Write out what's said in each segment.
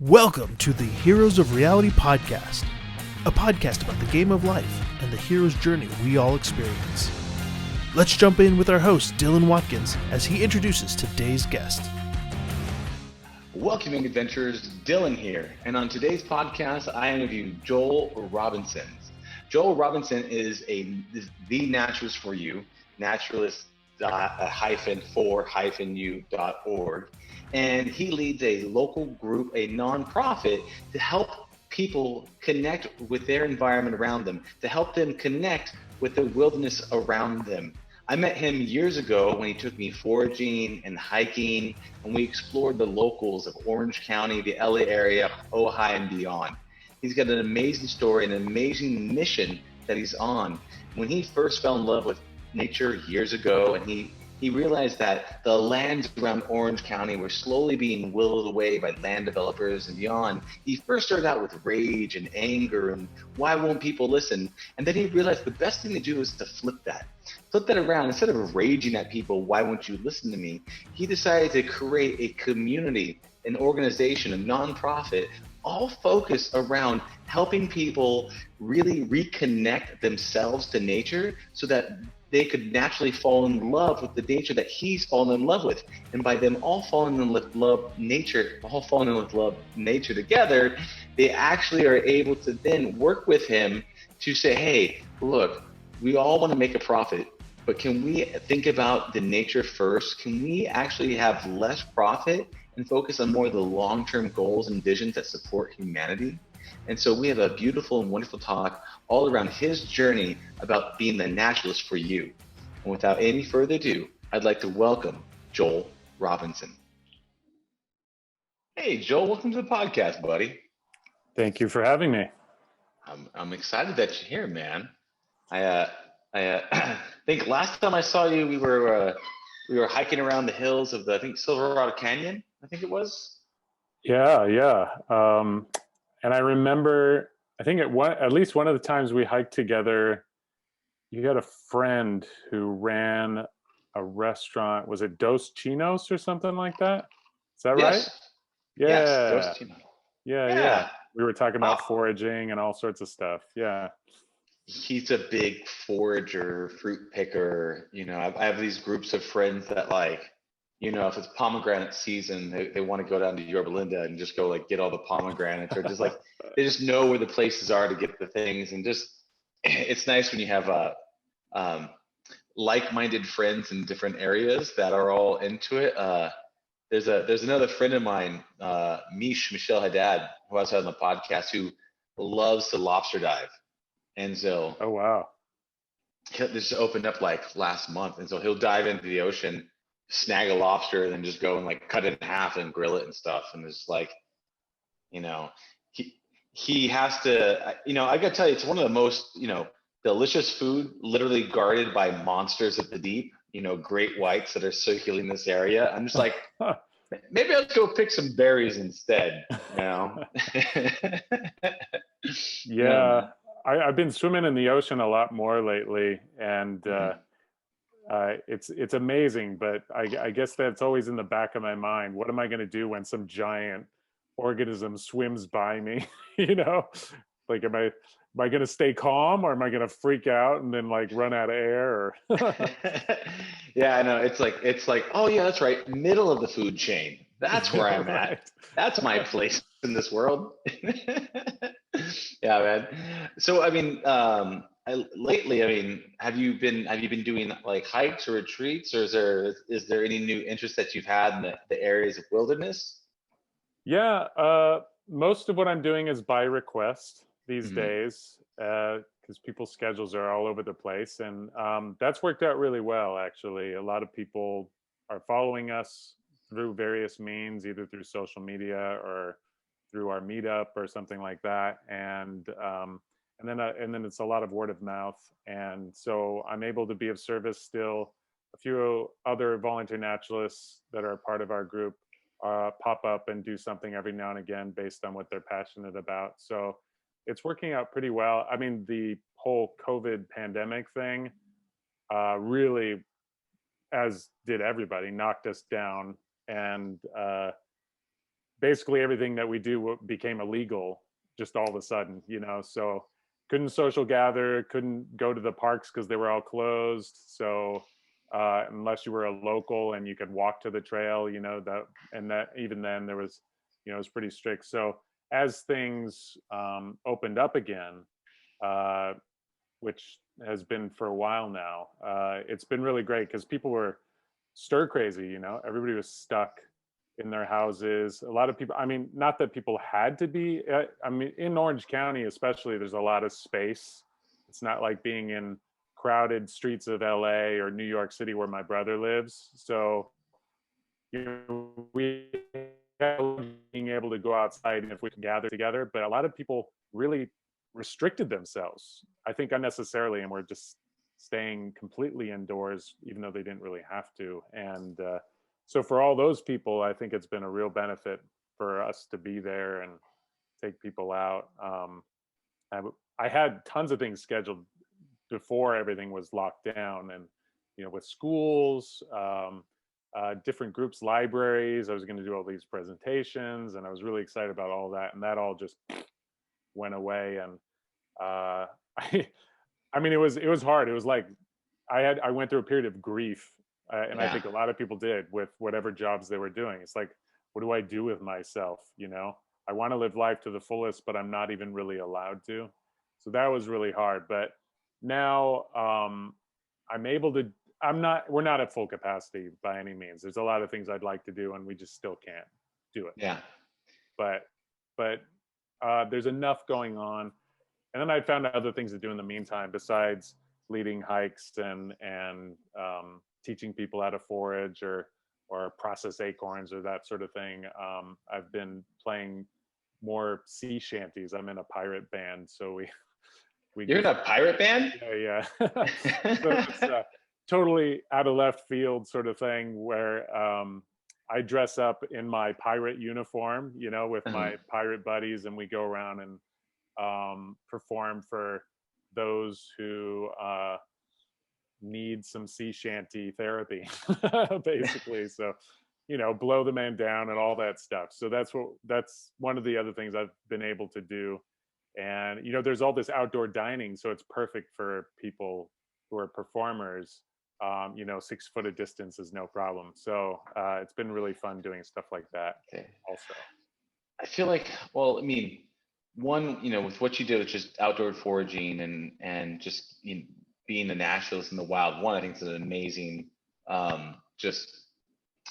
Welcome to the Heroes of Reality podcast, a podcast about the game of life and the hero's journey we all experience. Let's jump in with our host, Dylan Watkins, as he introduces today's guest. Welcoming adventurers, Dylan here, and on today's podcast, I interview Joel Robinson. Joel Robinson is the naturalist for you, naturalist-for-you.org, and he leads a local group, a nonprofit, to help people connect with their environment around them, to help them connect with the wilderness around them. I met him years ago when he took me foraging and hiking, and we explored the locals of Orange County, the LA area, Ojai, and beyond. He's got an amazing story, an amazing mission that he's on. When he first fell in love with nature years ago, and he realized that the lands around Orange County were slowly being whittled away by land developers and beyond. He first started out with rage and anger and why won't people listen? And then he realized the best thing to do is to flip that around. Instead of raging at people, why won't you listen to me? He decided to create a community, an organization, a nonprofit, all focused around helping people really reconnect themselves to nature so that they could naturally fall in love with the nature that he's fallen in love with. And by them all falling in love with nature together, they actually are able to then work with him to say, hey, look, we all want to make a profit, but can we think about the nature first? Can we actually have less profit and focus on more of the long-term goals and visions that support humanity? And so we have a beautiful and wonderful talk all around his journey about being the naturalist for you. And without any further ado, I'd like to welcome Joel Robinson. Hey, Joel, welcome to the podcast, buddy. Thank you for having me. I'm excited that you're here, man. I think last time I saw you, we were hiking around the hills of I think Silverado Canyon, I think it was. Yeah. And I remember, I think at least one of the times we hiked together, you had a friend who ran a restaurant. Was it Dos Chinos or something like that? Is that right? Yeah. Yes, Dos Chinos. Yeah. We were talking about foraging and all sorts of stuff. Yeah. He's a big forager, fruit picker. You know, I have these groups of friends that if it's pomegranate season, they want to go down to Yorba Linda and just go get all the pomegranates, or just they just know where the places are to get the things. And just, it's nice when you have like-minded friends in different areas that are all into it. There's another friend of mine, Michelle Haddad, who I was had on the podcast, who loves to lobster dive. And so, oh wow, this opened up last month, and so he'll dive into the ocean, snag a lobster, and then just go and cut it in half and grill it and stuff. And it's he has to, I gotta tell you, it's one of the most, delicious food, literally guarded by monsters of the deep, great whites that are circulating this area. I'm just like, maybe I'll go pick some berries instead, Yeah. I've been swimming in the ocean a lot more lately, and it's amazing, but I guess that's always in the back of my mind. What am I going to do when some giant organism swims by me? Am I going to stay calm, or am I going to freak out and then run out of air? Yeah, I know. It's like, oh yeah, that's right. Middle of the food chain. That's where I'm right. at. That's my place in this world. Yeah, man. So, lately, have you been doing hikes or retreats, or is there any new interest that you've had in the areas of wilderness? Yeah, most of what I'm doing is by request these days, because people's schedules are all over the place, and that's worked out really well, actually. A lot of people are following us through various means, either through social media or through our meetup or something like that, and then it's a lot of word of mouth, and so I'm able to be of service still. A few other volunteer naturalists that are part of our group pop up and do something every now and again based on what they're passionate about. So it's working out pretty well. The whole COVID pandemic thing really, as did everybody, knocked us down, and basically everything that we do became illegal just all of a sudden, so couldn't social gather, couldn't go to the parks because they were all closed. So unless you were a local and you could walk to the trail, that even then there was, it was pretty strict. So as things opened up again, which has been for a while now, it's been really great because people were stir crazy, everybody was stuck in their houses. A lot of people, I mean, not that people had to be, I mean, in Orange County especially, there's a lot of space. It's not like being in crowded streets of LA or New York City where my brother lives. So, we being able to go outside and if we can gather together, but a lot of people really restricted themselves, I think unnecessarily, and were just staying completely indoors, even though they didn't really have to. And so for all those people, I think it's been a real benefit for us to be there and take people out. I had tons of things scheduled before everything was locked down, and with schools, different groups, libraries. I was going to do all these presentations, and I was really excited about all that, and that all just went away. And I mean, it was hard. It was like I went through a period of grief, and I think a lot of people did with whatever jobs they were doing. It's like, what do I do with myself? I want to live life to the fullest, but I'm not even really allowed to. So that was really hard. But now I'm able to. We're not at full capacity by any means. There's a lot of things I'd like to do, and we just still can't do it. Yeah. But there's enough going on. And then I found other things to do in the meantime besides leading hikes and teaching people how to forage or process acorns or that sort of thing. I've been playing more sea shanties. I'm in a pirate band, so You're in a pirate band? Yeah. So it's totally out of left field sort of thing where I dress up in my pirate uniform, with my pirate buddies, and we go around and perform for those who need some sea shanty therapy, basically. So, blow the man down and all that stuff. So that's one of the other things I've been able to do. And, there's all this outdoor dining, so it's perfect for people who are performers. 6 foot of distance is no problem. So it's been really fun doing stuff like that. Okay. Also, I feel like, well, I mean, one, with what you do, it's just outdoor foraging and just being a naturalist in the wild. One, I think it's an amazing just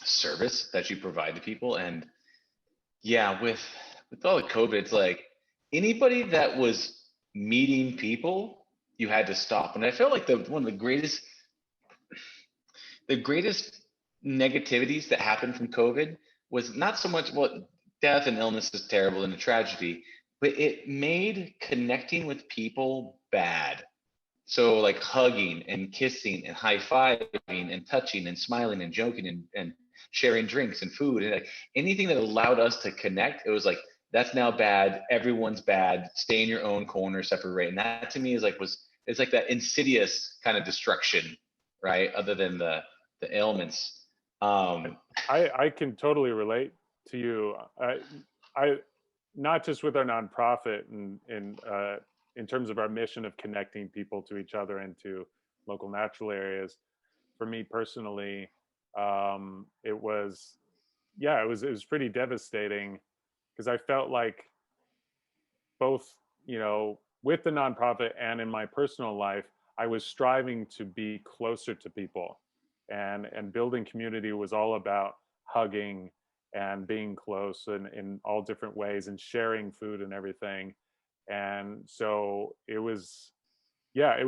service that you provide to people. And yeah, with all the COVID, it's like anybody that was meeting people, you had to stop. And I felt like one of the greatest negativities that happened from COVID was not so much death and illness is terrible and a tragedy, but it made connecting with people bad. So like hugging and kissing and high-fiving and touching and smiling and joking and sharing drinks and food and anything that allowed us to connect, it was like, that's now bad. Everyone's bad. Stay in your own corner, separate. And that to me is it's like that insidious kind of destruction, right? Other than the ailments. I can totally relate to you. I not just with our nonprofit and in terms of our mission of connecting people to each other and to local natural areas. For me personally, it was pretty devastating because I felt like both, with the nonprofit and in my personal life, I was striving to be closer to people, and building community was all about hugging and being close and in all different ways and sharing food and everything. And so it was, I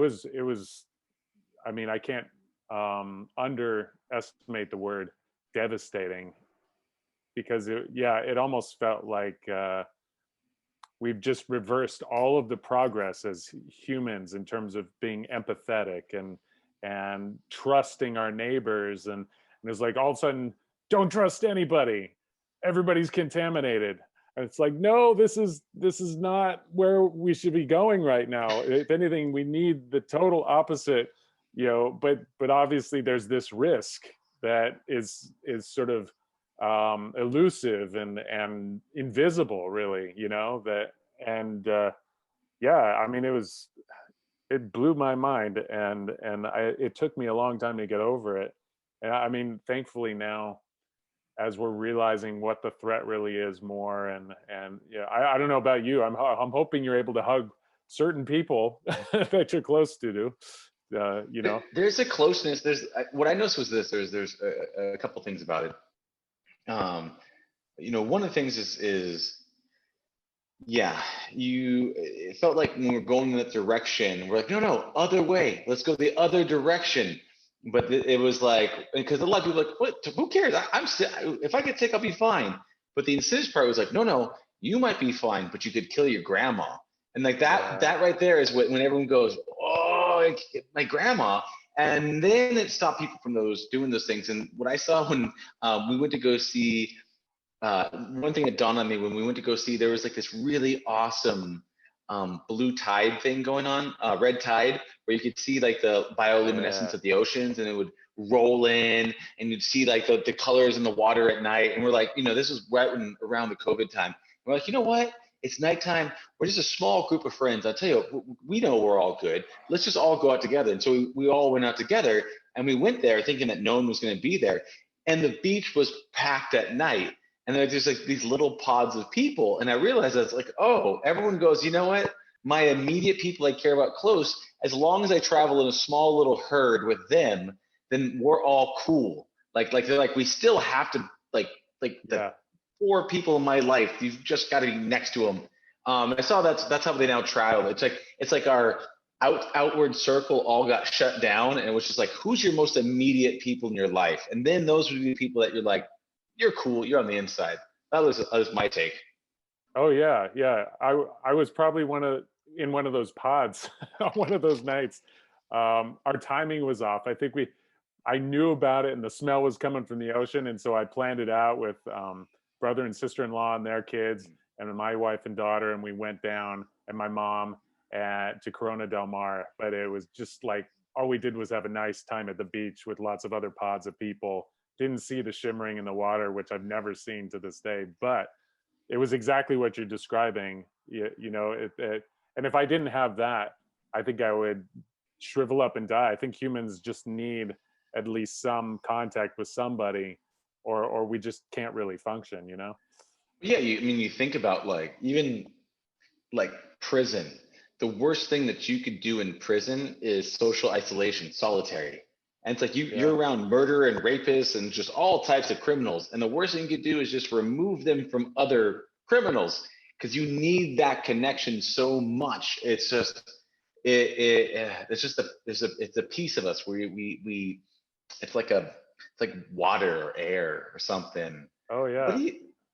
mean, I can't underestimate the word devastating, because it almost felt like we've just reversed all of the progress as humans in terms of being empathetic and trusting our neighbors. And it's like all of a sudden, don't trust anybody. Everybody's contaminated. And it's like, no, this is not where we should be going right now. If anything, we need the total opposite, but obviously there's this risk that is sort of elusive and invisible, really, you know, that, and yeah, I mean, it blew my mind, and it took me a long time to get over it. And I mean, thankfully now, as we're realizing what the threat really is more, and yeah, I don't know about you. I'm hoping you're able to hug certain people that you're close to, you know. There's a closeness. What I noticed was this. There's a couple things about it. One of the things is yeah, it felt like when we're going in that direction, we're like, no, other way. Let's go the other direction. But it was like, because a lot of people are like, what? Who cares? If I get sick, I'll be fine. But the insidious part was like, no, you might be fine, but you could kill your grandma. And like that right there is when everyone goes, oh, my grandma. And then it stopped people from doing those things. And what I saw when we went to go see, one thing that dawned on me when we went to go see, there was like this really awesome blue tide thing going on, red tide, where you could see like the bioluminescence of the oceans, and it would roll in, and you'd see like the colors in the water at night. And we're like, this was right around the COVID time. We're like, you know what? It's nighttime. We're just a small group of friends. I'll tell you, we know we're all good. Let's just all go out together. And so we all went out together, and we went there thinking that no one was going to be there. And the beach was packed at night. And there's like these little pods of people. And I realized that's like, oh, everyone goes, you know what? My immediate people I care about close, as long as I travel in a small little herd with them, then we're all cool. Like they're like, we still have to the 4 people in my life, you've just got to be next to them. I saw that's how they now travel. It's like our outward circle all got shut down, and it was just like, who's your most immediate people in your life? And then those would be the people that you're like, you're cool, you're on the inside. That was my take. Oh yeah. I was probably in one of those pods on one of those nights. Our timing was off. I knew about it, and the smell was coming from the ocean, and so I planned it out with brother and sister-in-law and their kids, and my wife and daughter, and we went down, and my mom, to Corona del Mar. But it was just like, all we did was have a nice time at the beach with lots of other pods of people. Didn't see the shimmering in the water, which I've never seen to this day, but it was exactly what you're describing. And if I didn't have that, I think I would shrivel up and die. I think humans just need at least some contact with somebody, or we just can't really function, Yeah, you think about even prison. The worst thing that you could do in prison is social isolation, solitary. And it's like you're around murder and rapists and just all types of criminals. And the worst thing you could do is just remove them from other criminals, because you need that connection so much. It's just it's a piece of us where we it's like water or air or something. Oh yeah.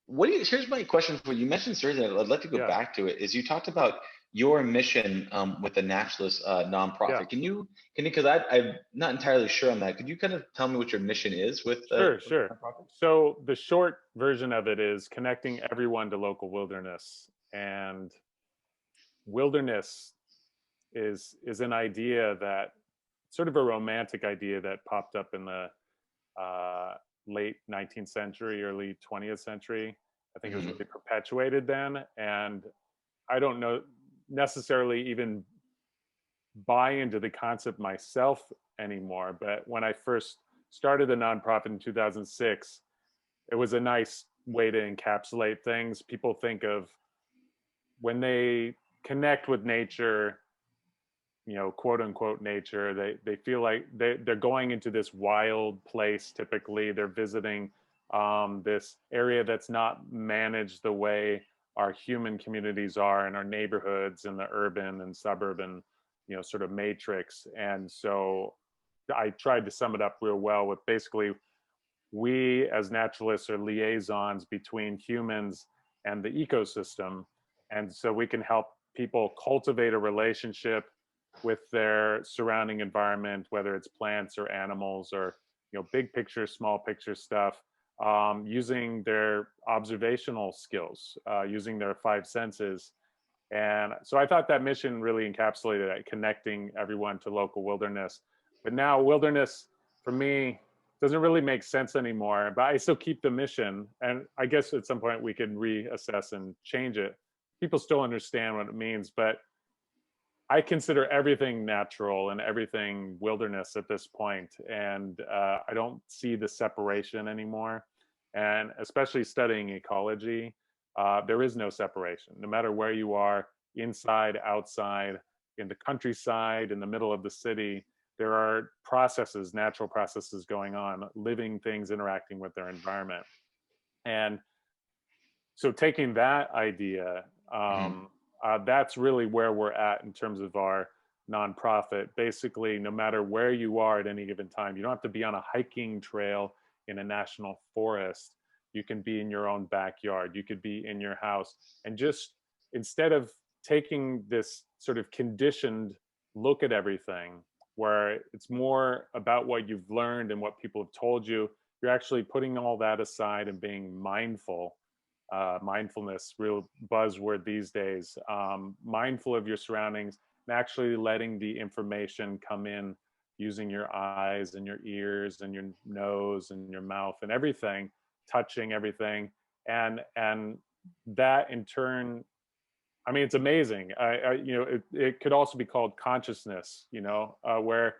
Here's my question for you. You mentioned surgery. I'd like to go back to it. Is you talked about your mission with the Naturalist nonprofit. Yeah. Can you, because I'm not entirely sure on that. Could you kind of tell me what your mission is with Sure. So the short version of it is connecting everyone to local wilderness. And wilderness is an idea that, sort of a romantic idea that popped up in the late 19th century, early 20th century. I think it was really perpetuated then. And I don't know necessarily even buy into the concept myself anymore. But when I first started the nonprofit in 2006, it was a nice way to encapsulate things. People think of when they connect with nature, quote unquote nature, they feel like they're going into this wild place. Typically they're visiting this area that's not managed the way our human communities are in our neighborhoods and the urban and suburban, sort of matrix. And so I tried to sum it up real well with basically, we as naturalists are liaisons between humans and the ecosystem. And so we can help people cultivate a relationship with their surrounding environment, whether it's plants or animals or, big picture, small picture stuff, using their observational skills, using their 5 senses. And so I thought that mission really encapsulated that, connecting everyone to local wilderness. But now wilderness, for me, doesn't really make sense anymore, but I still keep the mission. And I guess at some point we can reassess and change it. People still understand what it means, but I consider everything natural and everything wilderness at this point, and I don't see the separation anymore. And especially studying ecology, there is no separation. No matter where you are, inside, outside, in the countryside, in the middle of the city, there are processes, natural processes going on, living things interacting with their environment. And so taking that idea, Mhm. that's really where we're at in terms of our nonprofit. Basically, no matter where you are at any given time, you don't have to be on a hiking trail in a national forest. You can be in your own backyard. You could be in your house. And just instead of taking this sort of conditioned look at everything, where it's more about what you've learned and what people have told you, you're actually putting all that aside and being mindful. Mindfulness, real buzzword these days. Mindful of your surroundings and actually letting the information come in using your eyes and your ears and your nose and your mouth and everything, touching everything, and that in turn, I mean, it's amazing. It could also be called consciousness. Where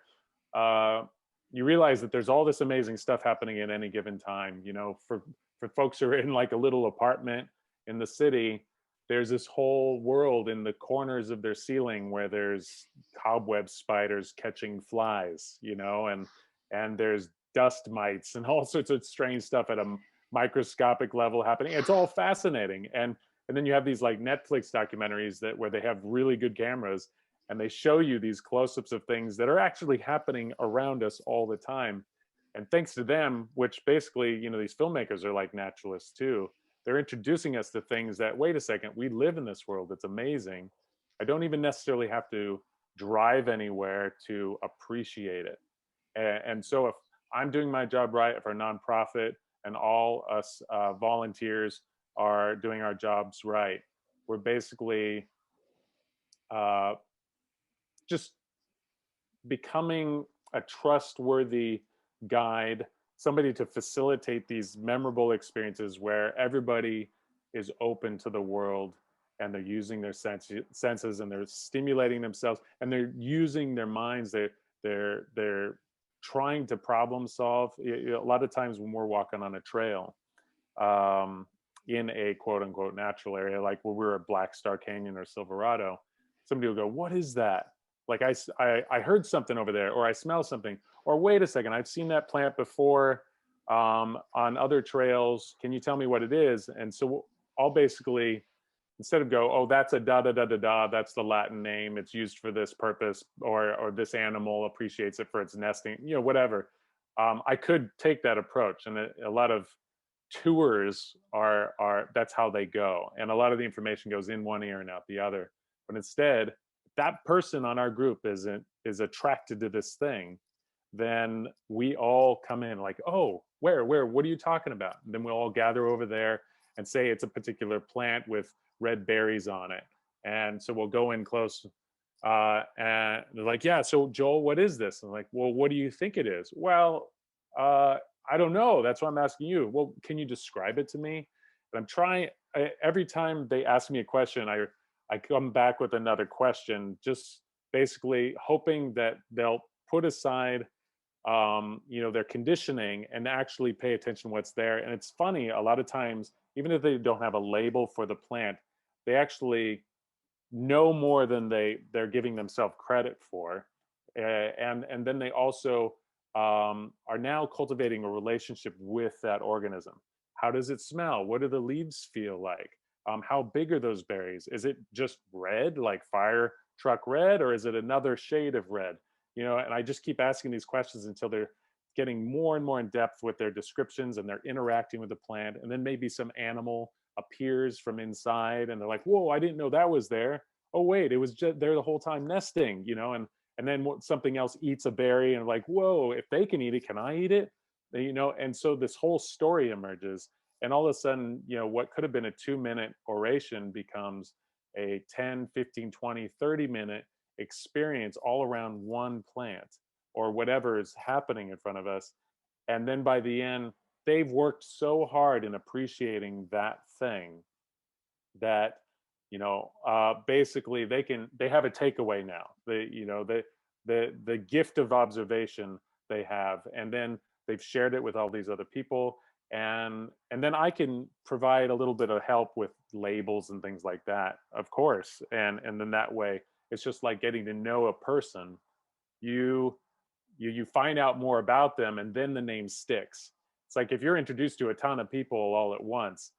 uh, you realize that there's all this amazing stuff happening at any given time. For folks who are in like a little apartment in the city, there's this whole world in the corners of their ceiling where there's cobweb spiders catching flies, and there's dust mites and all sorts of strange stuff at a microscopic level happening. It's all fascinating. And then you have these like Netflix documentaries where they have really good cameras and they show you these close-ups of things that are actually happening around us all the time. And thanks to them, which basically, these filmmakers are like naturalists too, they're introducing us to things that, wait a second, we live in this world. It's amazing. I don't even necessarily have to drive anywhere to appreciate it. And so if I'm doing my job right, if our nonprofit and all us volunteers are doing our jobs right, we're basically uh, just becoming a trustworthy guide, somebody to facilitate these memorable experiences where everybody is open to the world and they're using their senses and they're stimulating themselves and they're using their minds. They're trying to problem solve. A lot of times when we're walking on a trail, in a quote unquote natural area, like where we were at Black Star Canyon or Silverado, somebody will go, "What is that? Like I heard something over there, or I smell something, or wait a second, I've seen that plant before on other trails. Can you tell me what it is?" And so I'll basically, instead of go, "Oh, that's a da da da da da, that's the Latin name. It's used for this purpose, or this animal appreciates it for its nesting, whatever." I could take that approach, and a lot of tours are that's how they go, and a lot of the information goes in one ear and out the other. But instead, that person on our group is attracted to this thing, then we all come in like, "Oh, where, what are you talking about?" And then we'll all gather over there and say it's a particular plant with red berries on it. And so we'll go in close, and they're like, "Yeah, so Joel, what is this?" And I'm like, "Well, what do you think it is?" "Well, uh I don't know, that's why I'm asking you." "Well, can you describe it to me?" And I'm trying, every time they ask me a question, I come back with another question, just basically hoping that they'll put aside their conditioning and actually pay attention to what's there. And it's funny, a lot of times, even if they don't have a label for the plant, they actually know more than they're giving themselves credit for. And then they also are now cultivating a relationship with that organism. How does it smell? What do the leaves feel like? How big are those berries? Is it just red, like fire truck red, or is it another shade of red? And I just keep asking these questions until they're getting more and more in depth with their descriptions and they're interacting with the plant. And then maybe some animal appears from inside and they're like, "Whoa, I didn't know that was there. Oh, wait, it was just there the whole time nesting," and then something else eats a berry and like, "Whoa, if they can eat it, can I eat it?" And so this whole story emerges, and all of a sudden, what could have been a 2-minute oration becomes a 10, 15, 20, 30-minute experience all around one plant or whatever is happening in front of us. And then by the end, they've worked so hard in appreciating that thing that, basically they have a takeaway now. The gift of observation they have, and then they've shared it with all these other people. And then I can provide a little bit of help with labels and things like that, of course. And then that way, it's just like getting to know a person. You find out more about them, and then the name sticks. It's like if you're introduced to a ton of people all at once,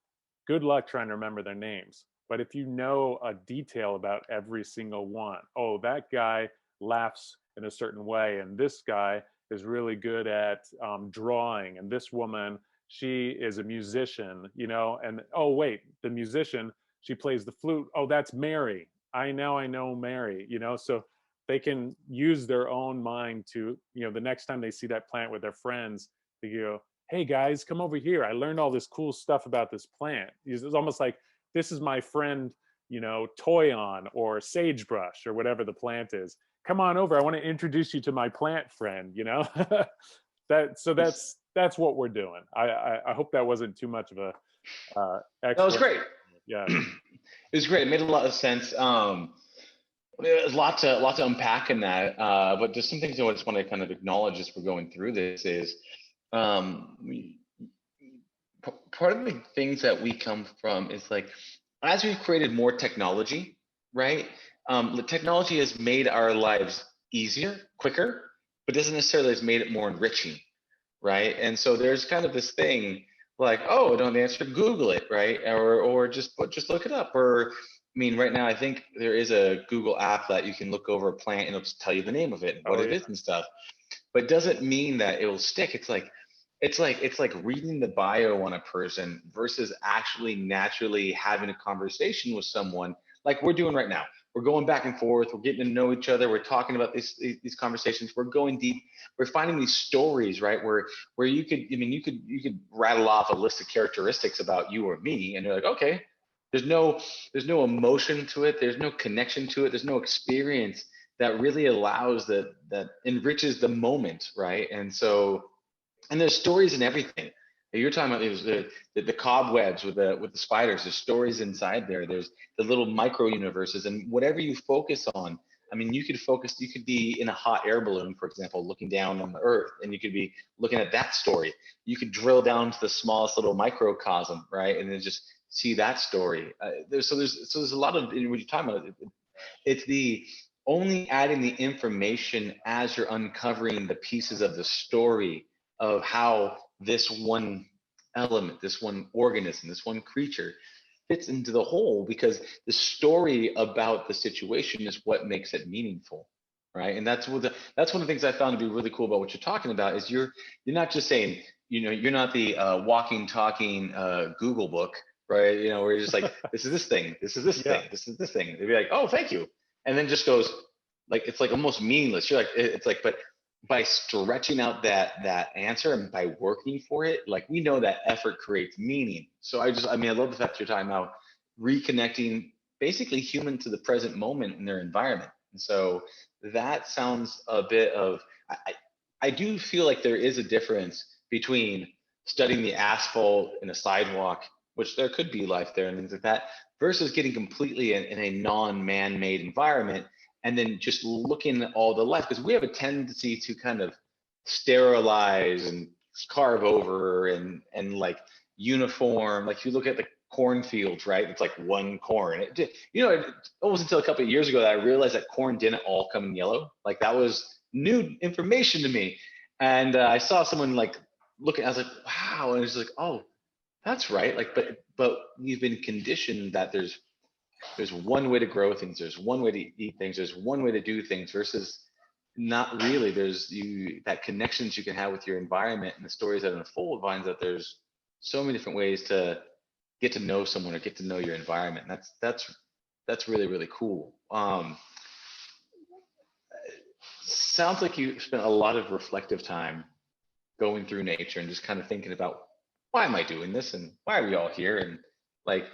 good luck trying to remember their names. But if you know a detail about every single one, oh, that guy laughs in a certain way, and this guy is really good at drawing, and this woman, she is a musician, and oh wait, the musician, she plays the flute. Oh, that's Mary. I know Mary, so they can use their own mind to, the next time they see that plant with their friends, they go, hey guys, come over here. I learned all this cool stuff about this plant. It's almost like, this is my friend, Toyon or Sagebrush or whatever the plant is. Come on over. I want to introduce you to my plant friend, that's what we're doing. I hope that wasn't too much of a That was great. Yeah. It was great. It made a lot of sense. There's a lot to unpack in that. But just some things I just want to kind of acknowledge as we're going through this is part of the things that we come from is like, as we've created more technology, right? The technology has made our lives easier, quicker, but doesn't necessarily has made it more enriching, right? And so there's kind of this thing like, oh, I don't have the answer, Google it, right? Or just look it up. Or I mean, right now I think there is a Google app that you can look over a plant and it'll just tell you the name of it and what it is and stuff. But it doesn't mean that it will stick. It's like reading the bio on a person versus actually naturally having a conversation with someone like we're doing right now. We're going back and forth. We're getting to know each other. We're talking about these conversations. We're going deep. We're finding these stories, right? Where you could rattle off a list of characteristics about you or me, and you're like, okay, there's no emotion to it. There's no connection to it. There's no experience that really allows that enriches the moment, right? And there's stories in everything. You're talking about the cobwebs with the spiders. There's stories inside there. There's the little micro universes, and whatever you focus on. I mean, you could be in a hot air balloon, for example, looking down on the Earth, and you could be looking at that story. You could drill down to the smallest little microcosm, right, and then just see that story. There's a lot of what you're talking about. It's the only adding the information as you're uncovering the pieces of the story of how this one element, this one organism, this one creature fits into the whole, because the story about the situation is what makes it meaningful, right? And that's one of the things I found to be really cool about what you're talking about is you're not just saying, you're not the walking, talking Google book, right? Where you're just like, this is this thing, this is this thing, this is this thing. They'd be like, oh, thank you, and then just goes like, it's like almost meaningless. You're like, it's like, but by stretching out that answer and by working for it, like we know that effort creates meaning. So I love the fact you're talking about reconnecting basically human to the present moment in their environment. And so that sounds a bit of, I do feel like there is a difference between studying the asphalt in a sidewalk, which there could be life there and things like that, versus getting completely in a non-man-made environment and then just looking at all the life, because we have a tendency to kind of sterilize and carve over and like uniform. Like you look at the cornfields, right? It's like one corn. Almost until a couple of years ago that I realized that corn didn't all come in yellow. Like that was new information to me. And I saw someone like looking, I was like, wow. And it's like, oh, that's right. Like, but we've been conditioned that there's one way to grow things, there's one way to eat things, there's one way to do things, versus not really. There's that connections you can have with your environment and the stories that unfold finds that there's so many different ways to get to know someone or get to know your environment. And that's really, really cool. Sounds like you spent a lot of reflective time going through nature and just kind of thinking about, why am I doing this and why are we all here? And like,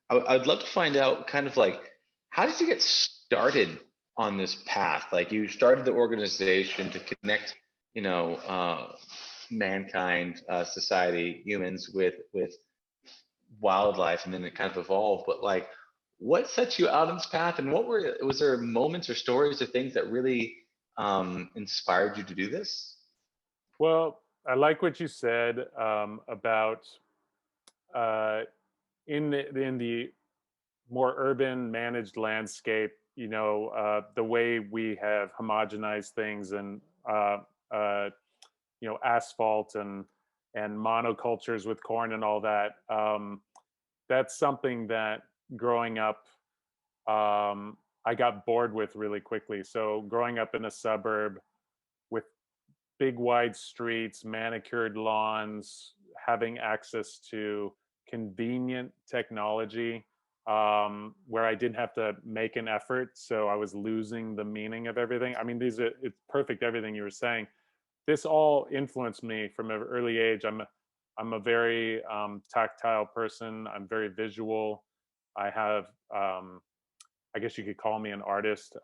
I'd love to find out kind of like, how did you get started on this path? Like you started the organization to connect, mankind, society, humans with wildlife, and then it kind of evolved. But like, what set you out on this path, and was there moments or stories or things that really inspired you to do this? Well, I like what you said about uh, in the more urban managed landscape. The way we have homogenized things and uh, asphalt and monocultures with corn and all that. That's something that growing up, I got bored with really quickly. So growing up in a suburb with big wide streets, manicured lawns, having access to convenient technology, where I didn't have to make an effort, so I was losing the meaning of everything. I mean, it's perfect, everything you were saying. This all influenced me from an early age. I'm a very tactile person. I'm very visual. I have, I guess you could call me an artist.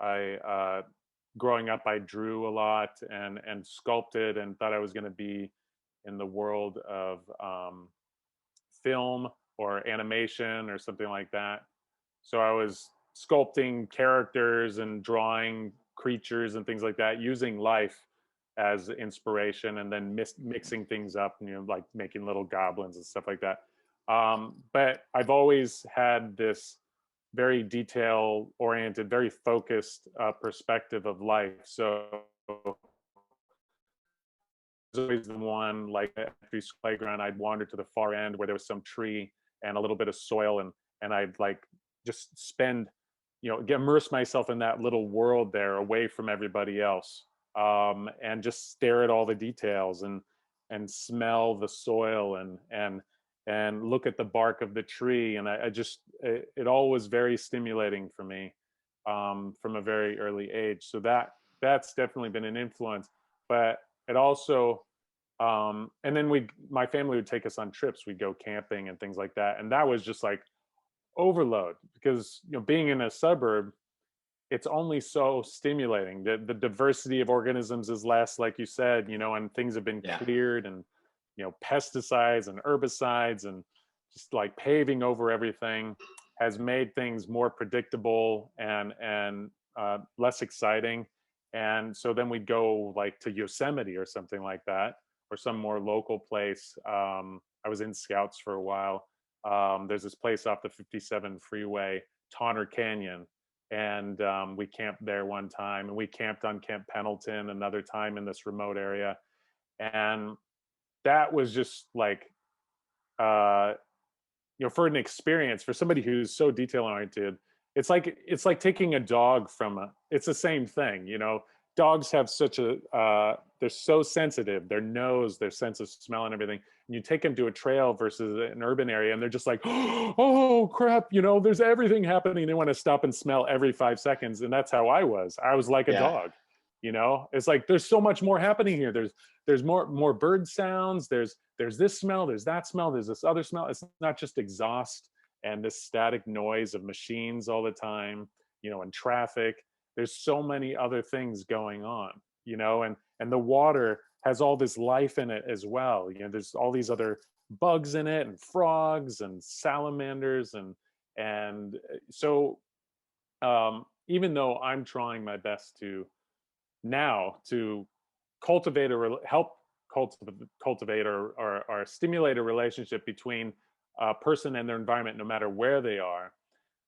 Growing up, I drew a lot and sculpted, and thought I was going to be in the world of film or animation or something like that. So I was sculpting characters and drawing creatures and things like that, using life as inspiration, and then mixing things up, like making little goblins and stuff like that. But I've always had this very detail oriented, very focused perspective of life. So always the one, like at the playground, I'd wander to the far end where there was some tree and a little bit of soil, and I'd like just spend, immerse myself in that little world there, away from everybody else, and just stare at all the details and smell the soil and look at the bark of the tree. And I just it all was very stimulating for me from a very early age. So that's definitely been an influence. But it also and then my family would take us on trips. We'd go camping and things like that, and that was just like overload, because being in a suburb, it's only so stimulating. The diversity of organisms is less, like you said, and things have been Yeah. cleared, and pesticides and herbicides and just like paving over everything has made things more predictable and less exciting. And so then we'd go like to Yosemite or something like that, or some more local place. I was in Scouts for a while. There's this place off the 57 freeway, Tonner Canyon, and we camped there one time, and we camped on Camp Pendleton another time in this remote area. And that was just like for an experience, for somebody who's so detail oriented, it's like taking a dog it's the same thing. Dogs have such they're so sensitive, their nose, their sense of smell and everything. And you take them to a trail versus an urban area, and they're just like, oh crap, there's everything happening. They want to stop and smell every 5 seconds. And that's how I was like a Yeah. dog. It's like there's so much more happening here. There's more bird sounds, there's this smell, there's that smell, there's this other smell. It's not just exhaust and this static noise of machines all the time, and traffic. There's so many other things going on, and the water has all this life in it as well. There's all these other bugs in it, and frogs and salamanders, and so even though I'm trying my best to cultivate help cultivate or stimulate a relationship between a person and their environment, no matter where they are.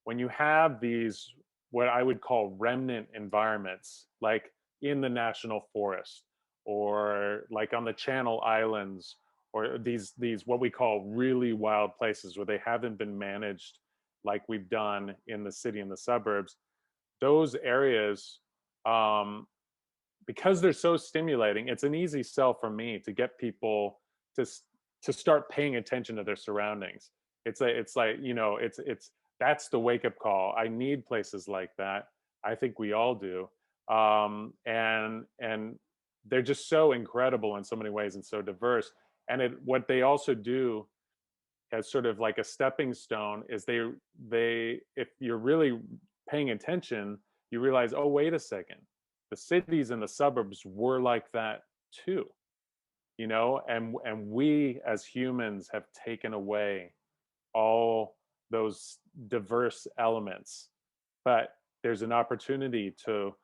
When you have these, what I would call remnant environments, like in the national forest, or like on the Channel Islands, or these what we call really wild places where they haven't been managed like we've done in the city and the suburbs, those areas, because they're so stimulating, it's an easy sell for me to get people to start paying attention to their surroundings. It's like that's the wake up call. I need places like that. I think we all do. And they're just so incredible in so many ways and so diverse. And what they also do as sort of like a stepping stone is they if you're really paying attention, you realize, oh, wait a second, the cities and the suburbs were like that too. you know, and we as humans have taken away all those diverse elements. But there's an opportunity to,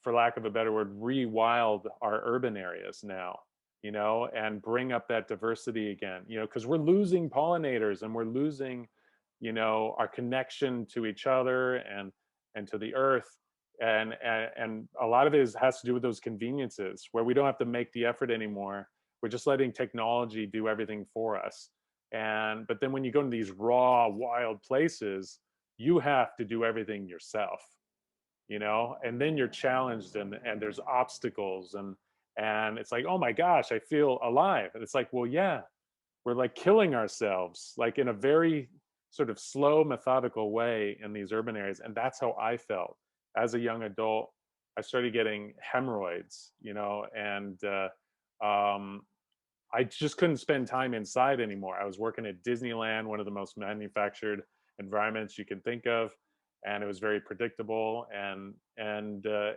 for lack of a better word, rewild our urban areas now, you know, and bring up that diversity again, you know, because we're losing pollinators and we're losing, you know, our connection to each other and to the earth. And a lot of it has to do with those conveniences where we don't have to make the effort anymore. We're just letting technology do everything for us. And but then when you go to these raw, wild places, you have to do everything yourself, you know, and then you're challenged and there's obstacles and it's like, oh my gosh, I feel alive. And it's like, well, yeah, we're like killing ourselves, like in a very sort of slow, methodical way in these urban areas. And that's how I felt as a young adult. I started getting hemorrhoids, you know, and um, I just couldn't spend time inside anymore. I was working at Disneyland, one of the most manufactured environments you can think of, and it was very predictable. And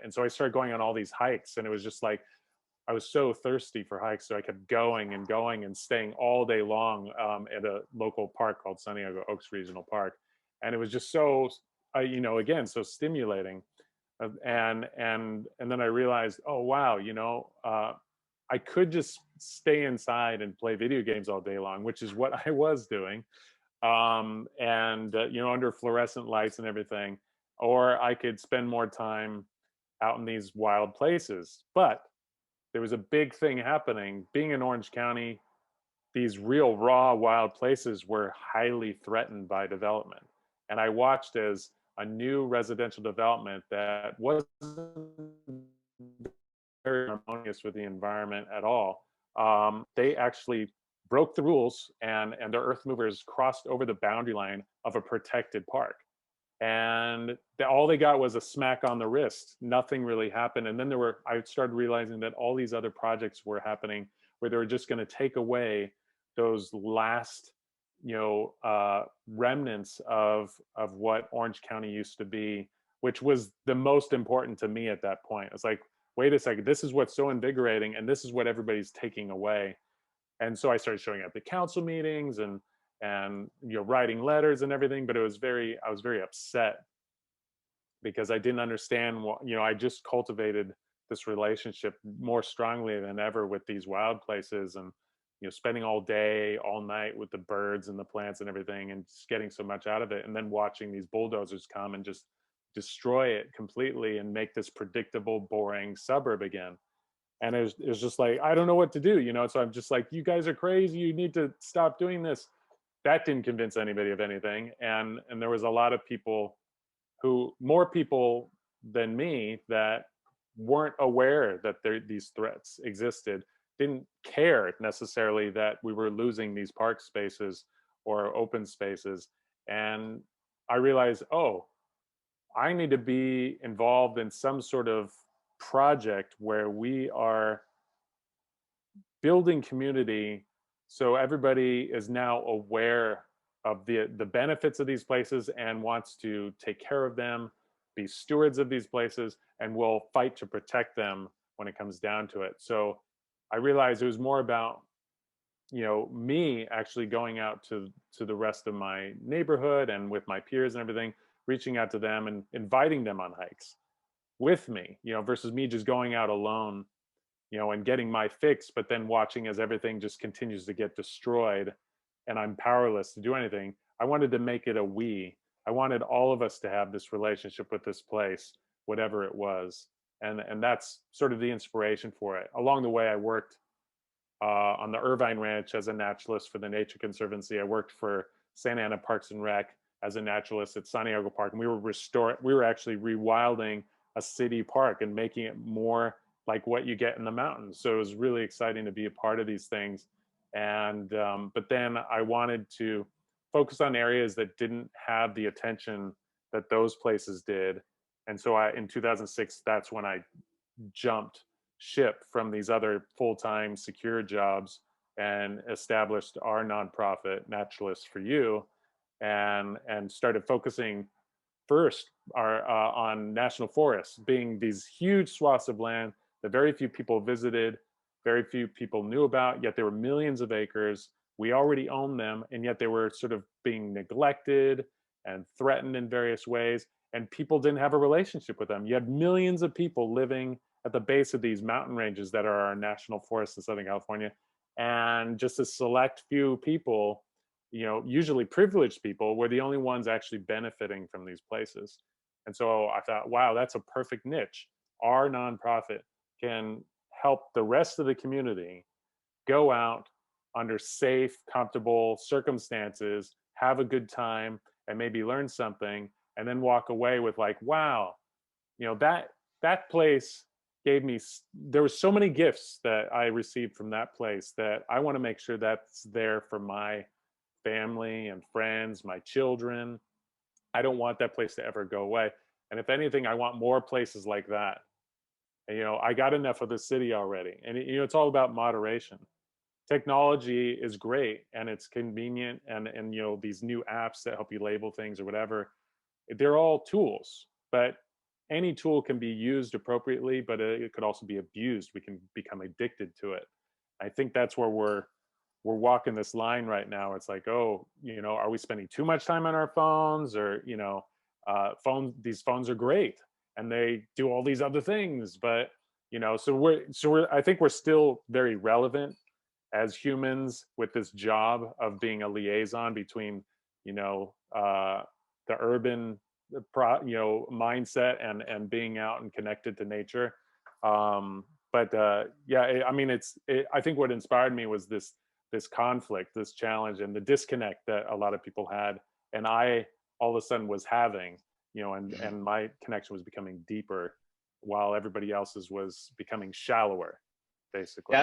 so I started going on all these hikes, and it was just like I was so thirsty for hikes, so I kept going and going and staying all day long at a local park called Santiago Oaks Regional Park, and it was just so, you know, again, so stimulating. And then I realized, oh wow, you know, I could just stay inside and play video games all day long, which is what I was doing, and you know, under fluorescent lights and everything, or I could spend more time out in these wild places. But there was a big thing happening. Being in Orange County, these real raw wild places were highly threatened by development. And I watched as a new residential development that wasn't very harmonious with the environment at all. They actually broke the rules, and their earth movers crossed over the boundary line of a protected park. And all they got was a smack on the wrist. Nothing really happened. And then I started realizing that all these other projects were happening where they were just going to take away those last, you know, remnants of what Orange County used to be, which was the most important to me at that point. It's like, wait a second, this is what's so invigorating, and this is what everybody's taking away. And so I started showing up at council meetings and you know, writing letters and everything. But I was very upset because I didn't understand what, you know, I just cultivated this relationship more strongly than ever with these wild places, and you know, spending all day all night with the birds and the plants and everything, and just getting so much out of it, and then watching these bulldozers come and just destroy it completely and make this predictable, boring suburb again. And it was just like, I don't know what to do, you know. So I'm just like, you guys are crazy, you need to stop doing this. That didn't convince anybody of anything. And there was a lot of people more people than me, that weren't aware that these threats existed, didn't care necessarily that we were losing these park spaces or open spaces. And I realized, oh, I need to be involved in some sort of project where we are building community, so everybody is now aware of the benefits of these places and wants to take care of them, be stewards of these places, and will fight to protect them when it comes down to it. So I realized it was more about, you know, me actually going out to the rest of my neighborhood and with my peers and everything, reaching out to them and inviting them on hikes with me, you know, versus me just going out alone, you know, and getting my fix, but then watching as everything just continues to get destroyed and I'm powerless to do anything. I wanted to make it a we. I wanted all of us to have this relationship with this place, whatever it was. And that's sort of the inspiration for it. Along the way, I worked on the Irvine Ranch as a naturalist for the Nature Conservancy. I worked for Santa Ana Parks and Rec as a naturalist at Santiago Park. And we were actually rewilding a city park and making it more like what you get in the mountains. So it was really exciting to be a part of these things. And but then I wanted to focus on areas that didn't have the attention that those places did. And so in 2006, that's when I jumped ship from these other full-time secure jobs and established our nonprofit Naturalists for You, and started focusing first on national forests, being these huge swaths of land that very few people visited, very few people knew about, yet there were millions of acres. We already owned them, and yet they were sort of being neglected and threatened in various ways, and people didn't have a relationship with them. You had millions of people living at the base of these mountain ranges that are our national forests in Southern California, and just a select few people, usually privileged people, were the only ones actually benefiting from these places. And so I thought, wow, that's a perfect niche. Our nonprofit can help the rest of the community go out under safe, comfortable circumstances, have a good time, and maybe learn something, and then walk away with like, wow, that place gave me, there were so many gifts that I received from that place that I want to make sure that's there for my family and friends, my children. I don't want that place to ever go away. And if anything, I want more places like that. And, I got enough of the city already. And, it's all about moderation. Technology is great and it's convenient, and these new apps that help you label things or whatever, they're all tools, but any tool can be used appropriately, but it could also be abused. We can become addicted to it. I think that's where we're walking this line right now. It's like, oh, are we spending too much time on our phones? Or these phones are great and they do all these other things, but I think we're still very relevant as humans with this job of being a liaison between the urban mindset and being out and connected to nature. Yeah, I mean, I think what inspired me was this conflict, this challenge, and the disconnect that a lot of people had, and I all of a sudden was having, and my connection was becoming deeper while everybody else's was becoming shallower, basically.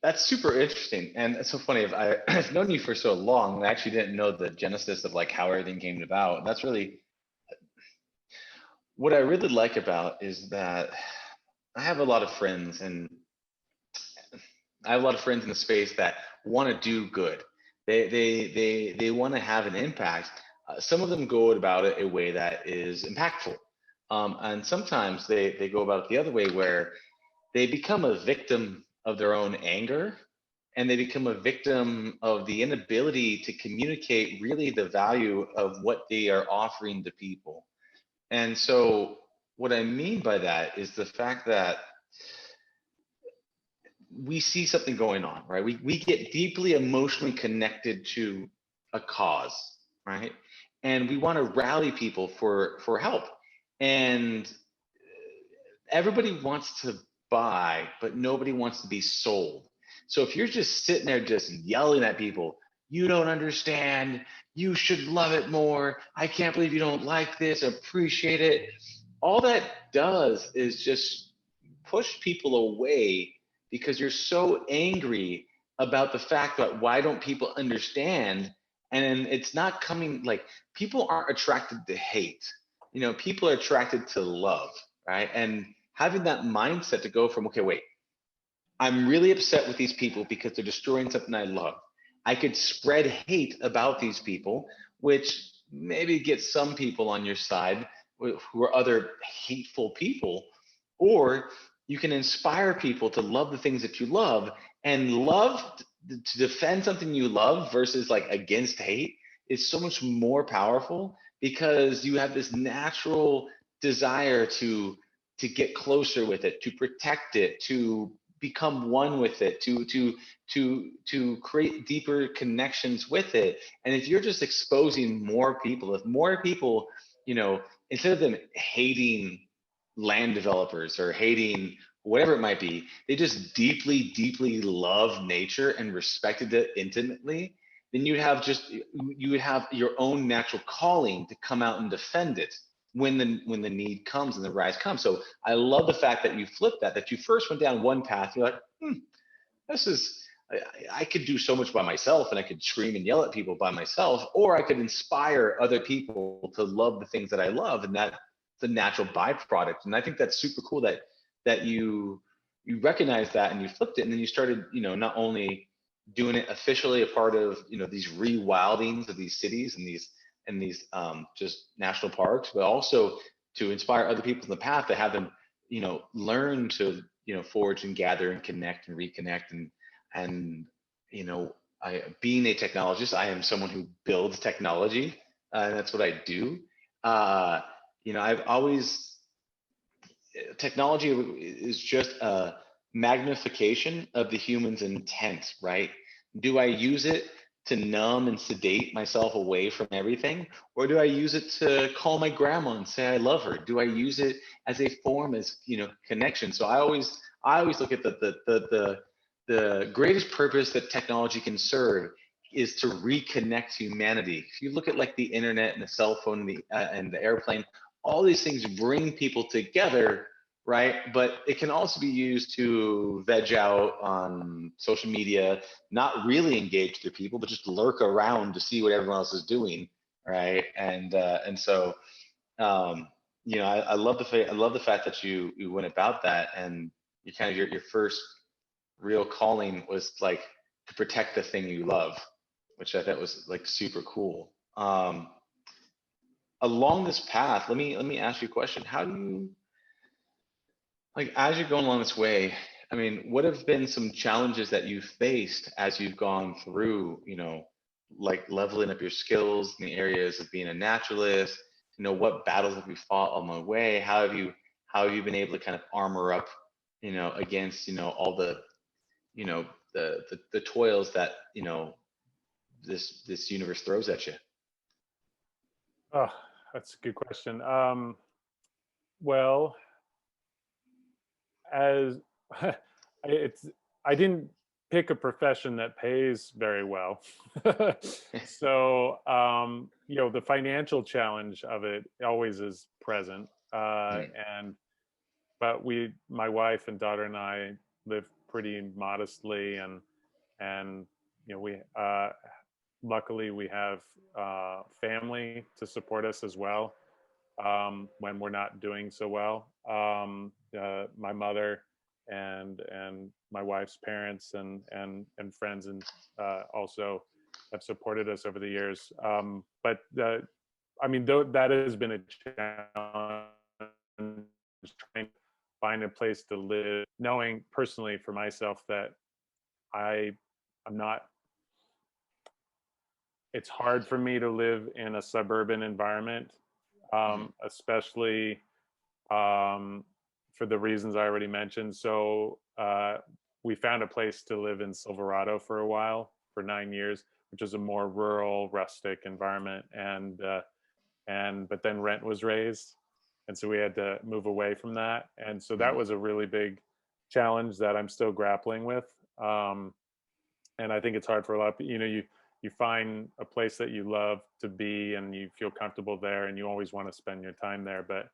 That's super interesting, and it's so funny. I've known you for so long, and I actually didn't know the genesis of like how everything came about. And that's really what I really like about is that I have a lot of friends, and I have a lot of friends in the space that want to do good. They want to have an impact. Some of them go about it a way that is impactful, and sometimes they go about it the other way, where they become a victim of their own anger, and they become a victim of the inability to communicate really the value of what they are offering to people. And so what I mean by that is the fact that we see something going on, right? We get deeply emotionally connected to a cause, right? And we want to rally people for help. And everybody wants to buy, but nobody wants to be sold. So if you're just sitting there just yelling at people, you don't understand, you should love it more, I can't believe you don't like this, appreciate it, all that does is just push people away, because you're so angry about the fact that why don't people understand. And it's not coming, like, people aren't attracted to hate, people are attracted to love, right? And having that mindset to go from, okay, wait, I'm really upset with these people because they're destroying something I love. I could spread hate about these people, which maybe gets some people on your side who are other hateful people, or you can inspire people to love the things that you love, and love to defend something you love versus like against hate is so much more powerful, because you have this natural desire to get closer with it, to protect it, to become one with it, to create deeper connections with it. And if you're just exposing more people, if more people, instead of them hating land developers or hating whatever it might be, they just deeply, deeply love nature and respected it intimately, then you would have your own natural calling to come out and defend it when the need comes and the rise comes. So I love the fact that you flipped that you first went down one path. You're like, I could do so much by myself, and I could scream and yell at people by myself, or I could inspire other people to love the things that I love, and that's the natural byproduct. And I think that's super cool that you recognize that and you flipped it, and then you started, not only doing it officially a part of, these rewildings of these cities and these just national parks, but also to inspire other people in the path, to have them, learn to forge and gather and connect and reconnect. And I, being a technologist, I am someone who builds technology, and that's what I do. I've always technology is just a magnification of the human's intent, right? Do I use it to numb and sedate myself away from everything, or do I use it to call my grandma and say I love her? Do I use it as a form, as connection? So I always look at the greatest purpose that technology can serve is to reconnect humanity. If you look at like the internet and the cell phone and the airplane, all these things bring people together, right? But it can also be used to veg out on social media, not really engage with people, but just lurk around to see what everyone else is doing, right? And so I love the fact that you went about that, and you kind of your first real calling was like to protect the thing you love, which I thought was like super cool. Along this path, let me ask you a question. How do you, like, as you're going along this way, I mean, what have been some challenges that you've faced as you've gone through, like leveling up your skills in the areas of being a naturalist? What battles have you fought on the way? How have you been able to kind of armor up, against, all the, the toils that, this universe throws at you? Oh, that's a good question. Well, as it's, I didn't pick a profession that pays very well. So, the financial challenge of it always is present. And, but my wife and daughter and I live pretty modestly, and, we, luckily we have family to support us as well when we're not doing so well. My mother and my wife's parents and friends and also have supported us over the years. But I mean, that has been a challenge, trying to find a place to live, knowing personally for myself that I'm not. It's hard for me to live in a suburban environment, especially for the reasons I already mentioned. So we found a place to live in Silverado for a while, for 9 years, which is a more rural, rustic environment. But then rent was raised, and so we had to move away from that. And so that was a really big challenge that I'm still grappling with. And I think it's hard for a lot of people. You find a place that you love to be and you feel comfortable there, and you always want to spend your time there, but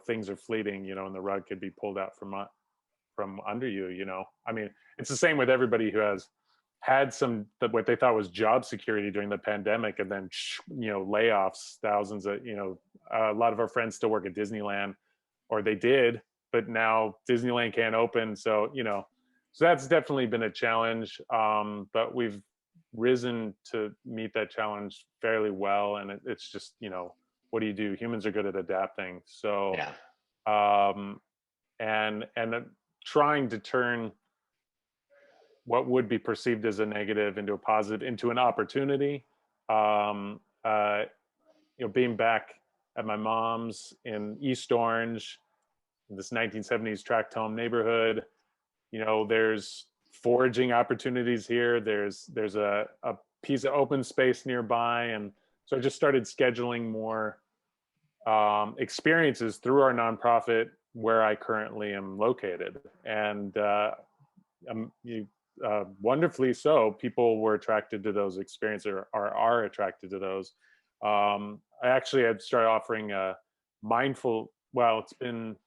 things are fleeting, and the rug could be pulled out from under you. I mean, it's the same with everybody who has had what they thought was job security during the pandemic, and then layoffs. Thousands of a lot of our friends still work at Disneyland, or they did, but now Disneyland can't open. So so that's definitely been a challenge, but we've risen to meet that challenge fairly well. And it's just, what do you do? Humans are good at adapting. So, and trying to turn what would be perceived as a negative into a positive, into an opportunity. Being back at my mom's in East Orange, this 1970s tract home neighborhood, there's foraging opportunities here. There's a piece of open space nearby. And so I just started scheduling more experiences through our nonprofit where I currently am located. And wonderfully so, people were attracted to those experiences, or are attracted to those. I actually had started offering it's been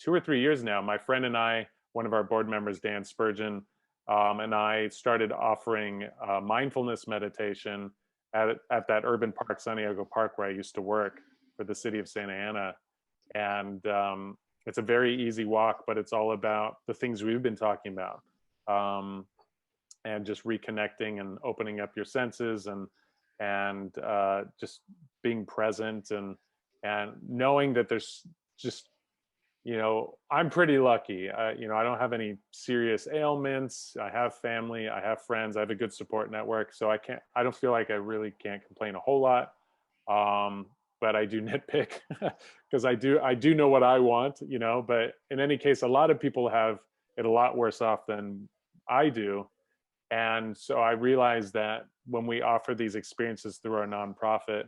2 or 3 years now. My friend and I, one of our board members, Dan Spurgeon, and I started offering mindfulness meditation at that urban park, Santiago Park, where I used to work for the city of Santa Ana. And it's a very easy walk, but it's all about the things we've been talking about, and just reconnecting and opening up your senses, and just being present, and knowing that there's just I'm pretty lucky. I don't have any serious ailments. I have family, I have friends, I have a good support network. So I don't feel like I really can't complain a whole lot. But I do nitpick because I do know what I want, but in any case, a lot of people have it a lot worse off than I do. And so I realized that when we offer these experiences through our nonprofit,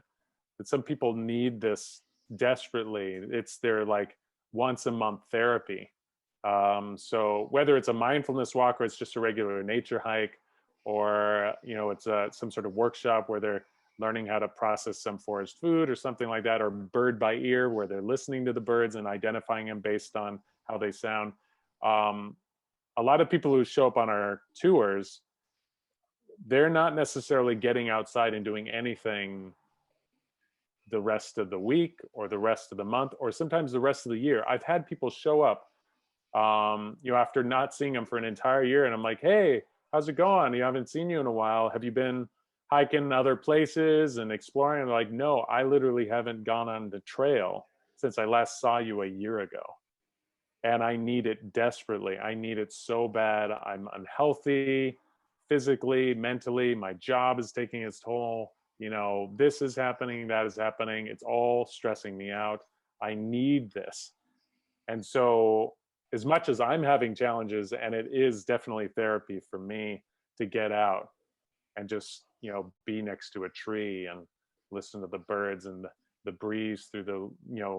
that some people need this desperately. It's their like once a month therapy. So whether it's a mindfulness walk or it's just a regular nature hike, or it's some sort of workshop where they're learning how to process some forest food or something like that, or bird by ear where they're listening to the birds and identifying them based on how they sound. A lot of people who show up on our tours, they're not necessarily getting outside and doing anything the rest of the week or the rest of the month or sometimes the rest of the year. I've had people show up after not seeing them for an entire year, and I'm like, hey, how's it going? I haven't seen you in a while. Have you been hiking other places and exploring? And they're like, no, I literally haven't gone on the trail since I last saw you a year ago. And I need it desperately. I need it so bad. I'm unhealthy physically, mentally. My job is taking its toll. This is happening, that is happening. It's all stressing me out. I need this. And so as much as I'm having challenges, and it is definitely therapy for me to get out and just, be next to a tree and listen to the birds and the breeze through the,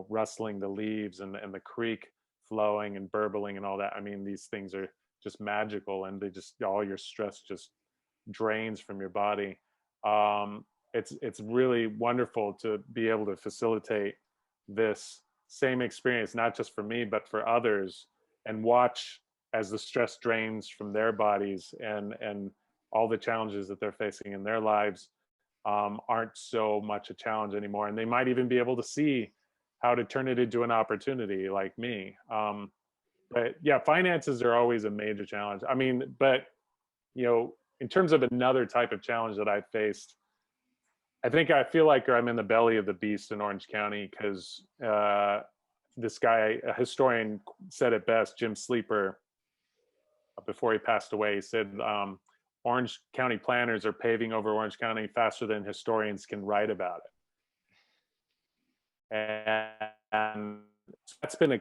rustling the leaves and the creek flowing and burbling and all that. I mean, these things are just magical, and all your stress just drains from your body. It's really wonderful to be able to facilitate this same experience, not just for me, but for others, and watch as the stress drains from their bodies and all the challenges that they're facing in their lives aren't so much a challenge anymore. And they might even be able to see how to turn it into an opportunity like me. But yeah, finances are always a major challenge. I mean, but in terms of another type of challenge that I faced, I feel like I'm in the belly of the beast in Orange County because this guy, a historian, said it best, Jim Sleeper, before he passed away. He said, Orange County planners are paving over Orange County faster than historians can write about it. And that's been a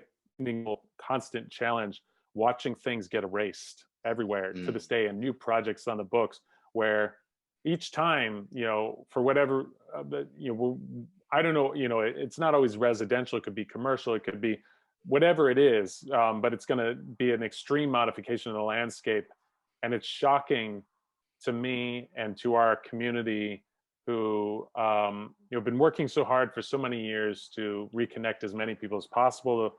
constant challenge, watching things get erased everywhere to this day, and new projects on the books where each time, for whatever, I don't know, it's not always residential. It could be commercial. It could be whatever it is, but it's going to be an extreme modification of the landscape. And it's shocking to me and to our community who, been working so hard for so many years to reconnect as many people as possible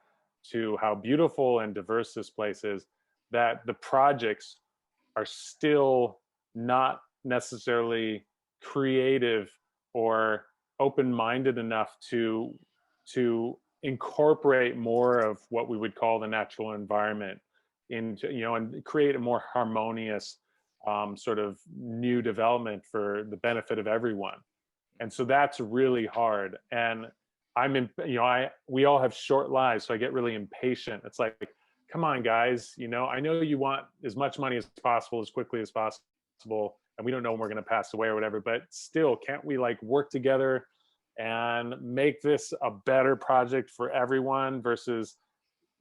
to how beautiful and diverse this place is, that the projects are still not necessarily creative or open-minded enough to incorporate more of what we would call the natural environment into, and create a more harmonious sort of new development for the benefit of everyone. And so that's really hard. And we all have short lives, so I get really impatient. It's like, come on, guys, I know you want as much money as possible, as quickly as possible, and we don't know when we're going to pass away or whatever, but still, can't we work together and make this a better project for everyone versus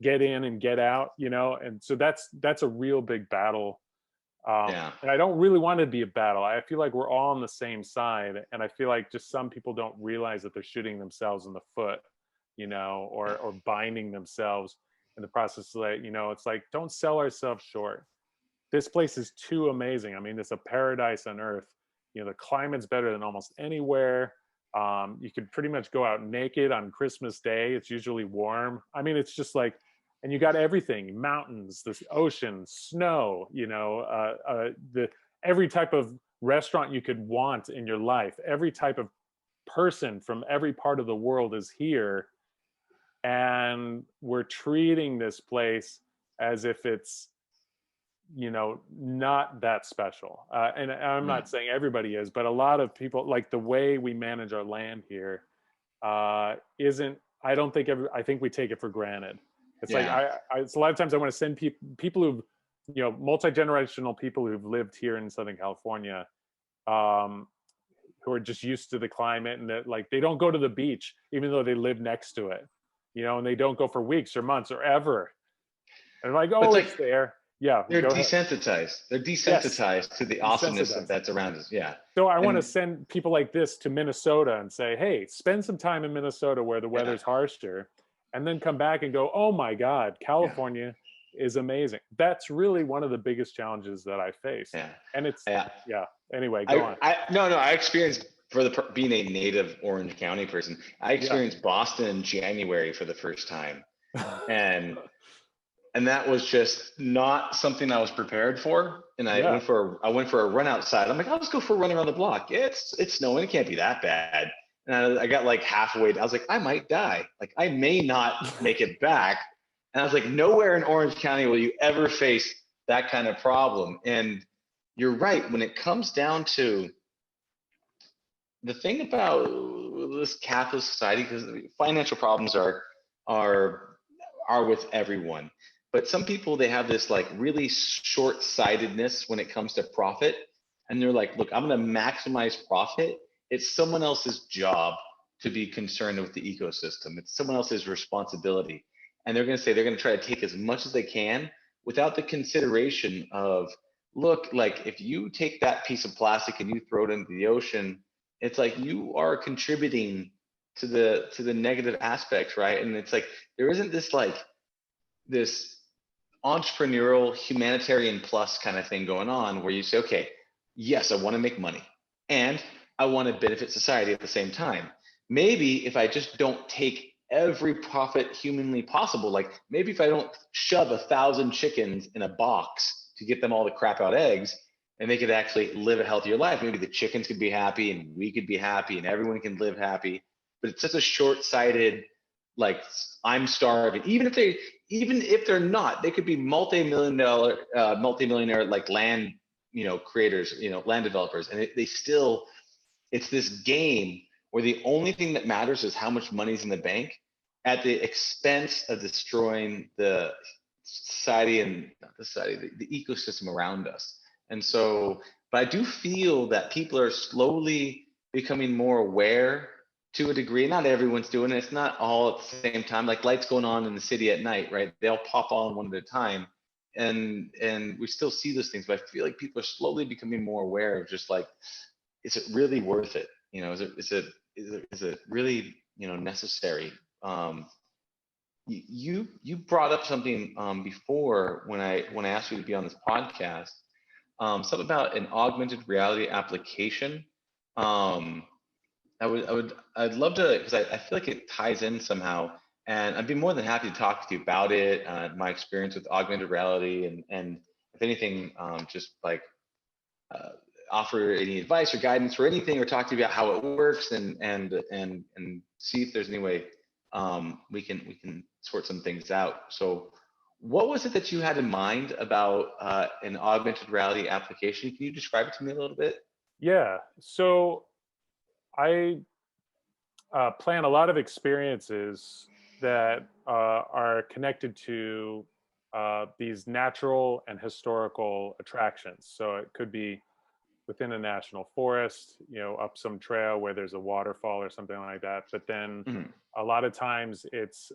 get in and get out, And so that's a real big battle. And I don't really want it to be a battle. I feel like we're all on the same side, and I feel like just some people don't realize that they're shooting themselves in the foot, or binding themselves in the process. It's like, don't sell ourselves short. This place is too amazing. I mean, it's a paradise on earth. The climate's better than almost anywhere. You could pretty much go out naked on Christmas Day. It's usually warm. I mean, it's just like, and you got everything: mountains, the ocean, snow, every type of restaurant you could want in your life. Every type of person from every part of the world is here. And we're treating this place as if it's, not that special. And I'm not saying everybody is, but a lot of people, like the way we manage our land here, I think we take it for granted. It's like it's a lot of times I want to send people who've, multi-generational people who've lived here in Southern California, who are just used to the climate, and that like they don't go to the beach even though they live next to it, and they don't go for weeks or months or ever. And I'm like, oh, it's there. Yeah, they're desensitized. They're desensitized to the awesomeness that's around us. Yeah. So I want to send people like this to Minnesota and say, hey, spend some time in Minnesota where the weather's harsher, and then come back and go, oh my God, California is amazing. That's really one of the biggest challenges that I face. Yeah. And it's Anyway, go on. I experienced being a native Orange County person. I experienced Boston in January for the first time, and that was just not something I was prepared for. And I went for a run outside. I'm like, I'll just go for a run around the block. It's snowing. It can't be that bad. And I got like halfway. I was like, I might die. Like I may not make it back. And I was like, nowhere in Orange County will you ever face that kind of problem. And you're right. When it comes down to the thing about this capitalist society, because financial problems are with everyone. But some people, they have this like really short-sightedness when it comes to profit. And they're like, look, I'm going to maximize profit. It's someone else's job to be concerned with the ecosystem. It's someone else's responsibility. And they're going to say they're going to try to take as much as they can without the consideration of, look, like if you take that piece of plastic and you throw it into the ocean, it's like you are contributing to the negative aspects, right? And it's like there isn't this entrepreneurial humanitarian plus kind of thing going on where you say, okay, yes, I want to make money and I want to benefit society at the same time. Maybe if I just don't take every profit humanly possible, like maybe if I don't shove 1,000 chickens in a box to get them all the crap out eggs, and they could actually live a healthier life, maybe the chickens could be happy and we could be happy and everyone can live happy. But it's such a short-sighted, like I'm starving. Even if they're not, they could be multi-millionaire like land, creators, land developers, and it's this game where the only thing that matters is how much money's in the bank, at the expense of destroying the society and not the society, the ecosystem around us. And so, but I do feel that people are slowly becoming more aware to a degree. Not everyone's doing it. It's not all at the same time. Like lights going on in the city at night, right? They'll pop on one at a time, and we still see those things. But I feel like people are slowly becoming more aware of just like, is it really worth it? Is it really necessary? You brought up something before when I asked you to be on this podcast. Something about an augmented reality application. I'd love to, because I feel like it ties in somehow, and I'd be more than happy to talk to you about it, my experience with augmented reality, and if anything, just like offer any advice or guidance or anything, or talk to you about how it works, and see if there's any way we can sort some things out. So, what was it that you had in mind about an augmented reality application? Can you describe it to me a little bit? Yeah. So I plan a lot of experiences that are connected to these natural and historical attractions. So it could be within a national forest, up some trail where there's a waterfall or something like that. But then a lot of times it's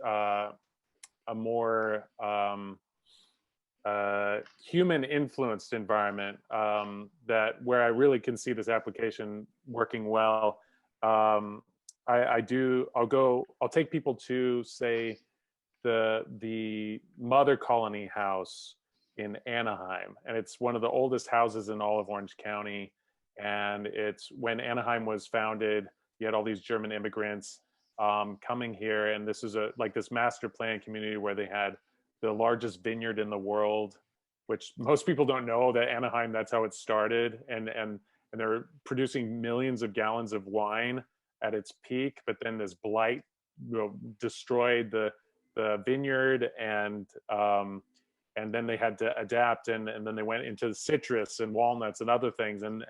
a more human influenced environment where I really can see this application working well. I'll take people to, say, the Mother Colony House in Anaheim, and it's one of the oldest houses in all of Orange County. And it's when Anaheim was founded, you had all these German immigrants coming here, and this is this master plan community where they had the largest vineyard in the world, which most people don't know that Anaheim, that's how it started, and they're producing millions of gallons of wine at its peak. But then this blight destroyed the vineyard, and then they had to adapt, and then they went into citrus and walnuts and other things, and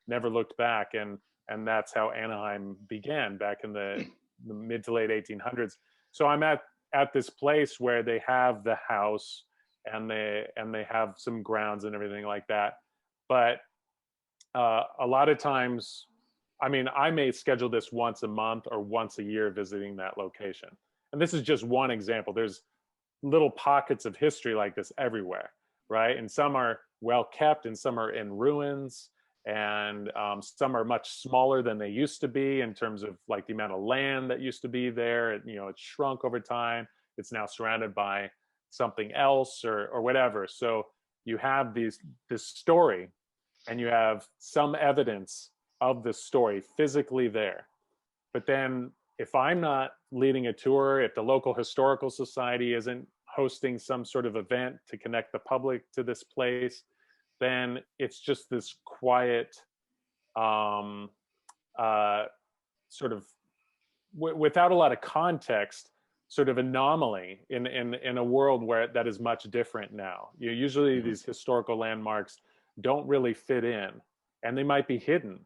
never looked back, and that's how Anaheim began back in the mid to late 1800s. So I'm at at this place where they have the house and they have some grounds and everything like that. But a lot of times, I mean, I may schedule this once a month or once a year visiting that location. And this is just one example. There's little pockets of history like this everywhere, right? And some are well kept and some are in ruins, and some are much smaller than they used to be in terms of like the amount of land that used to be there. It's shrunk over time. It's now surrounded by something else or whatever. So you have this story, and you have some evidence of the story physically there. But then if I'm not leading a tour, if the local historical society isn't hosting some sort of event to connect the public to this place, then it's just this quiet sort of without a lot of context sort of anomaly in a world where that is much different now. Usually these historical landmarks don't really fit in, and they might be hidden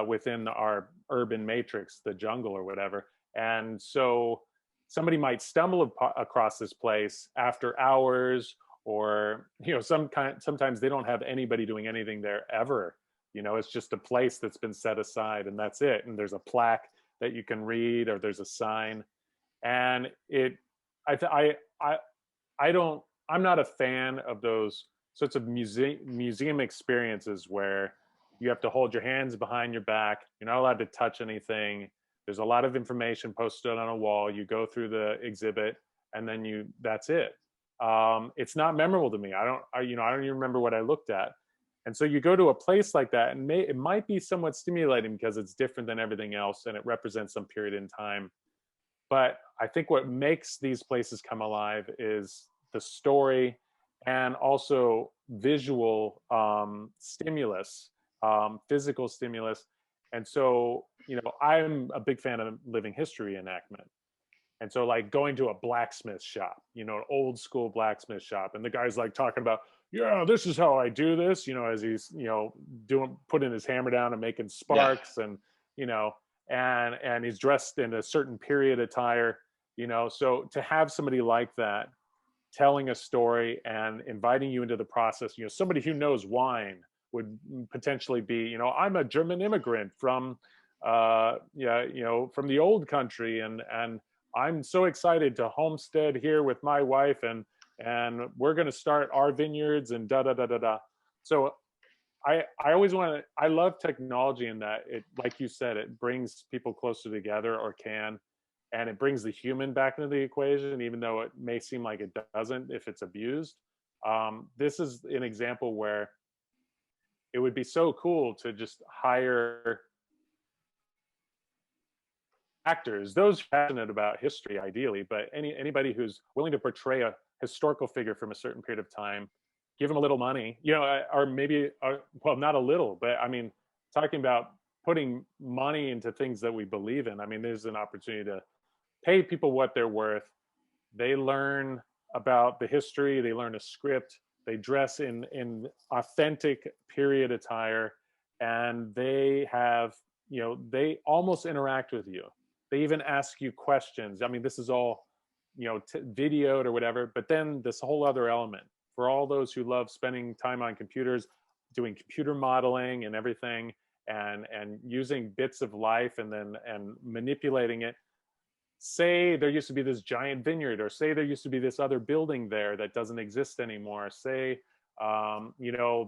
within our urban matrix, the jungle or whatever. And so somebody might stumble across this place after hours, or sometimes they don't have anybody doing anything there ever. It's just a place that's been set aside, and that's it. And there's a plaque that you can read, or there's a sign. And I'm not a fan of those sorts of museum experiences where you have to hold your hands behind your back. You're not allowed to touch anything. There's a lot of information posted on a wall. You go through the exhibit, and then that's it. It's not memorable to me. I don't even remember what I looked at. And so you go to a place like that, and it might be somewhat stimulating because it's different than everything else, and it represents some period in time. But I think what makes these places come alive is the story, and also visual stimulus, physical stimulus. And so, I'm a big fan of living history enactment. And so like going to a blacksmith shop, an old school blacksmith shop, and the guy's like talking about, yeah, this is how I do this, as he's, putting his hammer down and making sparks, and, and he's dressed in a certain period attire, so to have somebody like that telling a story and inviting you into the process, somebody who knows wine would potentially be, I'm a German immigrant from, from the old country, and I'm so excited to homestead here with my wife, and we're going to start our vineyards and da da da da da. So I love technology in that it, like you said, it brings people closer together, or can, and it brings the human back into the equation, even though it may seem like it doesn't if it's abused. This is an example where it would be so cool to just hire actors, those passionate about history ideally, but anybody who's willing to portray a historical figure from a certain period of time, give them a little money, or maybe, well, not a little, but I mean, talking about putting money into things that we believe in. I mean, there's an opportunity to pay people what they're worth. They learn about the history, they learn a script, they dress in authentic period attire, and they have, they almost interact with you. They even ask you questions. I mean, this is all, videoed or whatever, but then this whole other element for all those who love spending time on computers, doing computer modeling and everything, and using bits of life and manipulating it. Say there used to be this giant vineyard, or say there used to be this other building there that doesn't exist anymore. Say,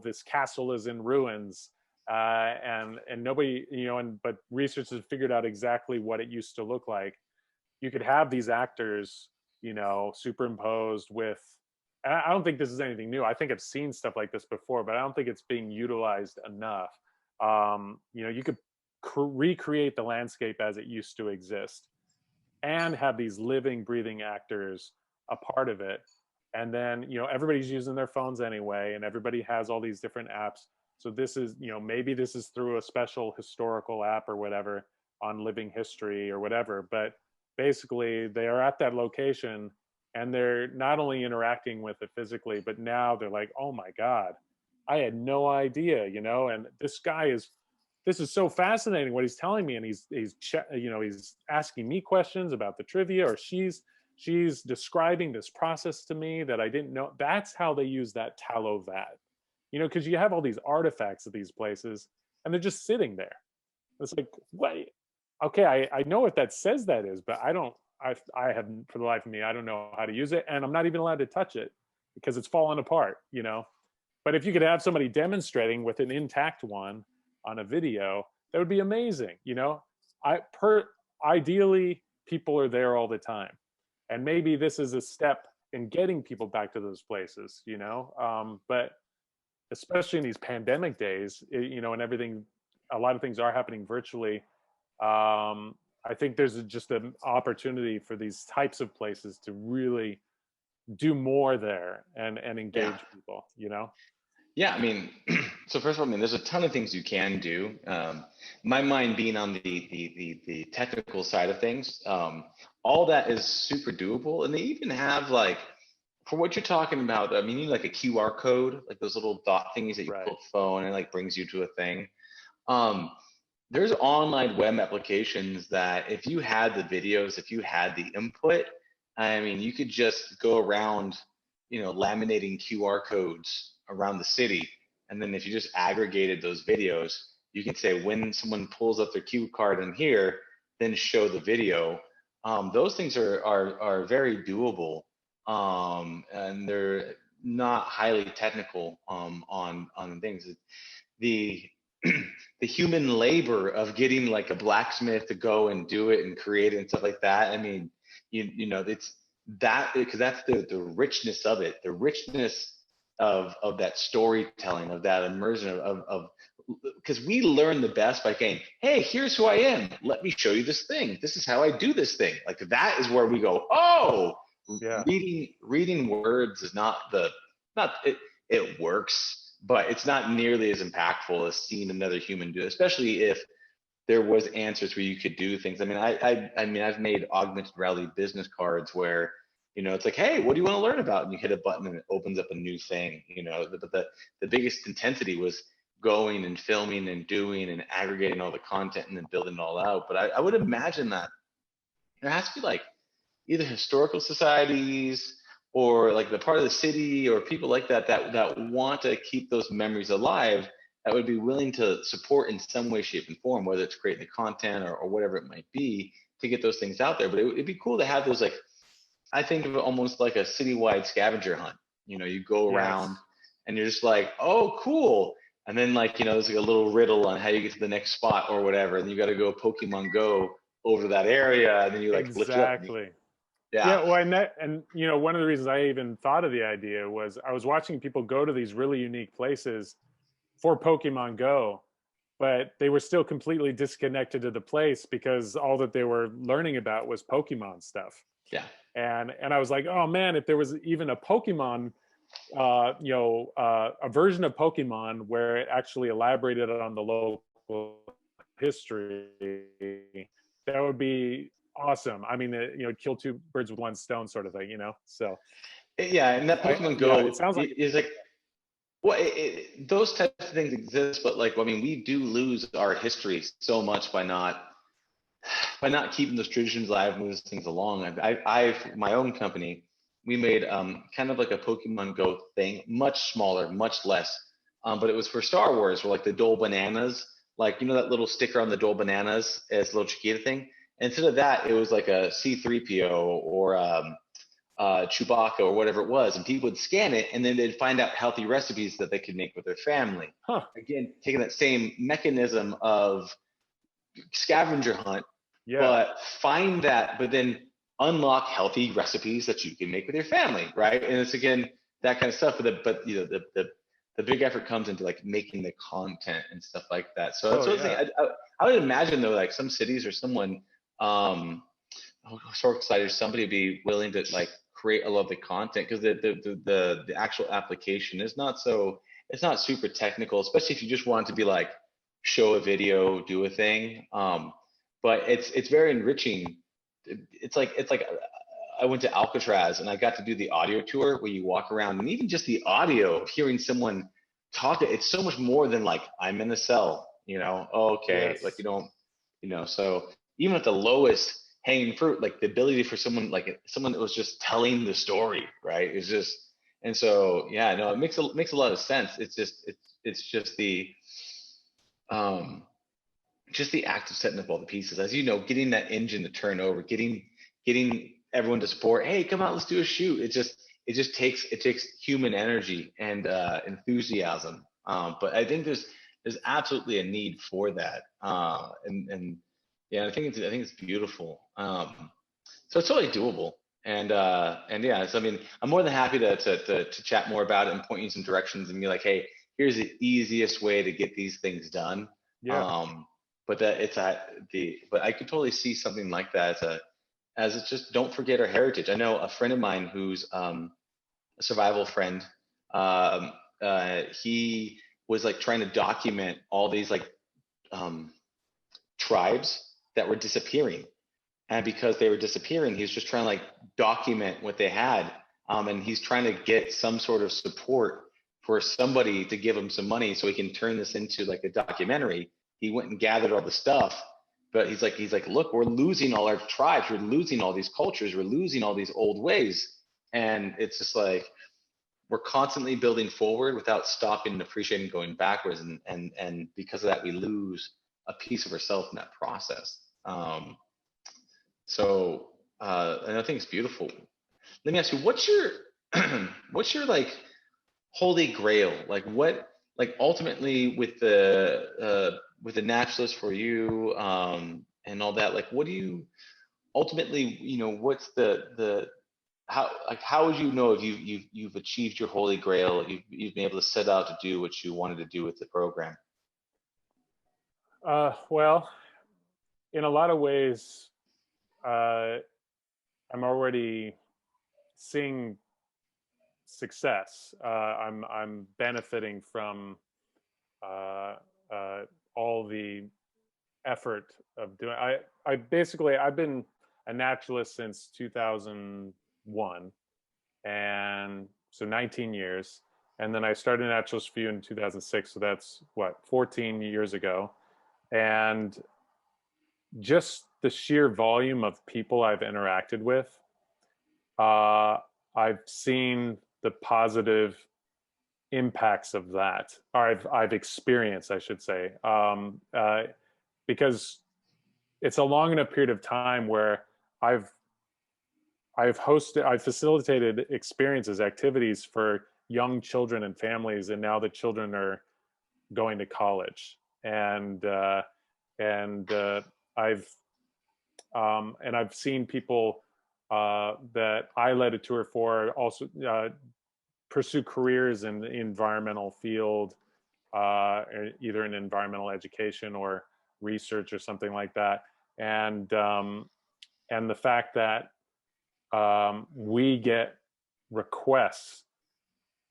this castle is in ruins, and nobody, but researchers have figured out exactly what it used to look like. You could have these actors, superimposed with, and I don't think this is anything new. I think I've seen stuff like this before, but I don't think it's being utilized enough. You could recreate the landscape as it used to exist, and have these living, breathing actors a part of it. And then, everybody's using their phones anyway, and everybody has all these different apps. So this is, maybe this is through a special historical app or whatever on living history or whatever. But basically, they are at that location, and they're not only interacting with it physically, but now they're like, oh my God, I had no idea, and this is so fascinating what he's telling me. And he's asking me questions about the trivia, or she's she's describing this process to me that I didn't know. That's how they use that tallow vat, you know, because you have all these artifacts at these places and they're just sitting there. It's like, wait, okay, I know what that says that is, but I have, for the life of me, I don't know how to use it, and I'm not even allowed to touch it because it's fallen apart, you know. But if you could have somebody demonstrating with an intact one on a video, that would be amazing, you know. Ideally, people are there all the time, and maybe this is a step in getting people back to those places, you know. But especially in these pandemic days, you know, and everything, a lot of things are happening virtually. I think there's just an opportunity for these types of places to really do more there and engage people, you know? Yeah, I mean, so first of all, I mean, there's a ton of things you can do. My mind being on the technical side of things, all that is super doable. And they even have like, for what you're talking about, I mean, you need like a QR code, like those little dot thingies that you Right. put phone and it like brings you to a thing. There's online web applications that if you had the videos, if you had the input, I mean, you could just go around, you know, laminating QR codes around the city. And then if you just aggregated those videos, you can say when someone pulls up their cue card in here, then show the video. Those things are very doable, and they're not highly technical on things. The the human labor of getting like a blacksmith to go and do it and create it and stuff like that. I mean, you know, it's that, because that's the richness of it, the richness of that storytelling, of that immersion of because we learn the best by saying, hey, here's who I am. Let me show you this thing. This is how I do this thing. Like that is where we go, oh, Yeah. Reading words is it works, but it's not nearly as impactful as seeing another human do it, especially if there was answers where you could do things. I mean, I mean, I've made augmented reality business cards where, you know, it's like, hey, what do you want to learn about? And you hit a button and it opens up a new thing, you know. But the biggest intensity was going and filming and doing and aggregating all the content and then building it all out. But I would imagine that there has to be like either historical societies or like the part of the city or people like that want to keep those memories alive, that would be willing to support in some way, shape, and form, whether it's creating the content or whatever it might be to get those things out there. But it'd be cool to have those, like, I think of it almost like a citywide scavenger hunt. You know, you go around and you're just like, oh, cool. And then, like, you know, there's like a little riddle on how you get to the next spot or whatever. And you got to go Pokemon Go over that area. And then you like exactly. Yeah. Well, and you know, one of the reasons I even thought of the idea was I was watching people go to these really unique places for Pokemon Go, but they were still completely disconnected to the place because all that they were learning about was Pokemon stuff. Yeah. And I was like, oh man, if there was even a Pokemon, a version of Pokemon where it actually elaborated on the local history, that would be awesome. I mean, you know, kill two birds with one stone sort of thing, you know? So yeah, and that Pokemon Go it sounds like is like, well, those types of things exist, but like, I mean, we do lose our history so much by not keeping those traditions alive, moving those things along. I my own company, we made kind of like a Pokemon Go thing, much smaller, much less, but it was for Star Wars, where like the Dole Bananas, like, you know, that little sticker on the Dole Bananas as a little Chiquita thing. Instead of that, it was like a C-3PO or Chewbacca or whatever it was, and people would scan it, and then they'd find out healthy recipes that they could make with their family. Again, taking that same mechanism of scavenger hunt, but but then unlock healthy recipes that you can make with your family, right? And it's, again, that kind of stuff. But you know, the big effort comes into like making the content and stuff like that. So that's I would imagine though, like some cities or someone, historical society or somebody would be willing to like create a lot of the content, because the actual application is not super technical, especially if you just want to be like show a video, do a thing. But it's very enriching. It's like I went to Alcatraz and I got to do the audio tour where you walk around, and even just the audio of hearing someone talk, it's so much more than like, I'm in a cell, you know, okay, like you don't, you know, so even at the lowest hanging fruit, like the ability for someone that was just telling the story, right? It's just, and so yeah, no, it makes a lot of sense. It's just the act of setting up all the pieces, as you know, getting that engine to turn over, getting everyone to support. Hey, come out, let's do a shoot. It takes human energy and enthusiasm. But I think there's absolutely a need for that. And yeah, I think it's beautiful. So it's totally doable. And yeah, so I mean, I'm more than happy to chat more about it and point you in some directions and be like, hey, here's the easiest way to get these things done. Yeah. But but I could totally see something like that as it's just, don't forget our heritage. I know a friend of mine who's a survival friend. He was like trying to document all these like tribes that were disappearing, and because they were disappearing, he was just trying to like document what they had. And he's trying to get some sort of support for somebody to give him some money so he can turn this into like a documentary. He went and gathered all the stuff, but he's like, look, we're losing all our tribes, we're losing all these cultures, we're losing all these old ways. And it's just like, we're constantly building forward without stopping and appreciating going backwards. And because of that, we lose a piece of ourselves in that process. So and I think it's beautiful. Let me ask you, what's your like holy grail? Like what, like ultimately with the naturalist for you, and all that, like what do you ultimately, what's the how would you know if you've achieved your holy grail, you've been able to set out to do what you wanted to do with the program? Well, in a lot of ways, I'm already seeing success. I'm benefiting from all the effort of doing. I've been a naturalist since 2001, and so 19 years. And then I started Naturalist View in 2006, so that's 14 years ago. And just the sheer volume of people I've interacted with, I've seen the positive impacts of that. Or I've experienced, I should say, because it's a long enough period of time where I've facilitated experiences, activities for young children and families, and now the children are going to college, and I've seen people that I led a tour for also pursue careers in the environmental field, either in environmental education or research or something like that, and the fact that we get requests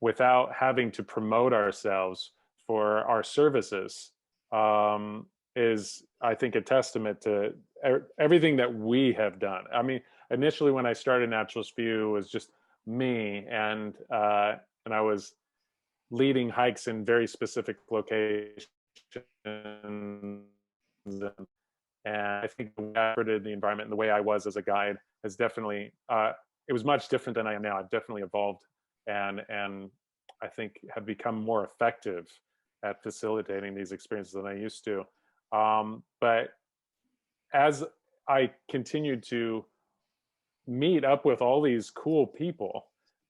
without having to promote ourselves for our services is, I think, a testament to everything that we have done. I mean, initially when I started Naturalist View, it was just me, and I was leading hikes in very specific locations. And I think the way I operated the environment and the way I was as a guide has definitely, it was much different than I am now. I've definitely evolved, and I think have become more effective at facilitating these experiences than I used to. But as I continued to meet up with all these cool people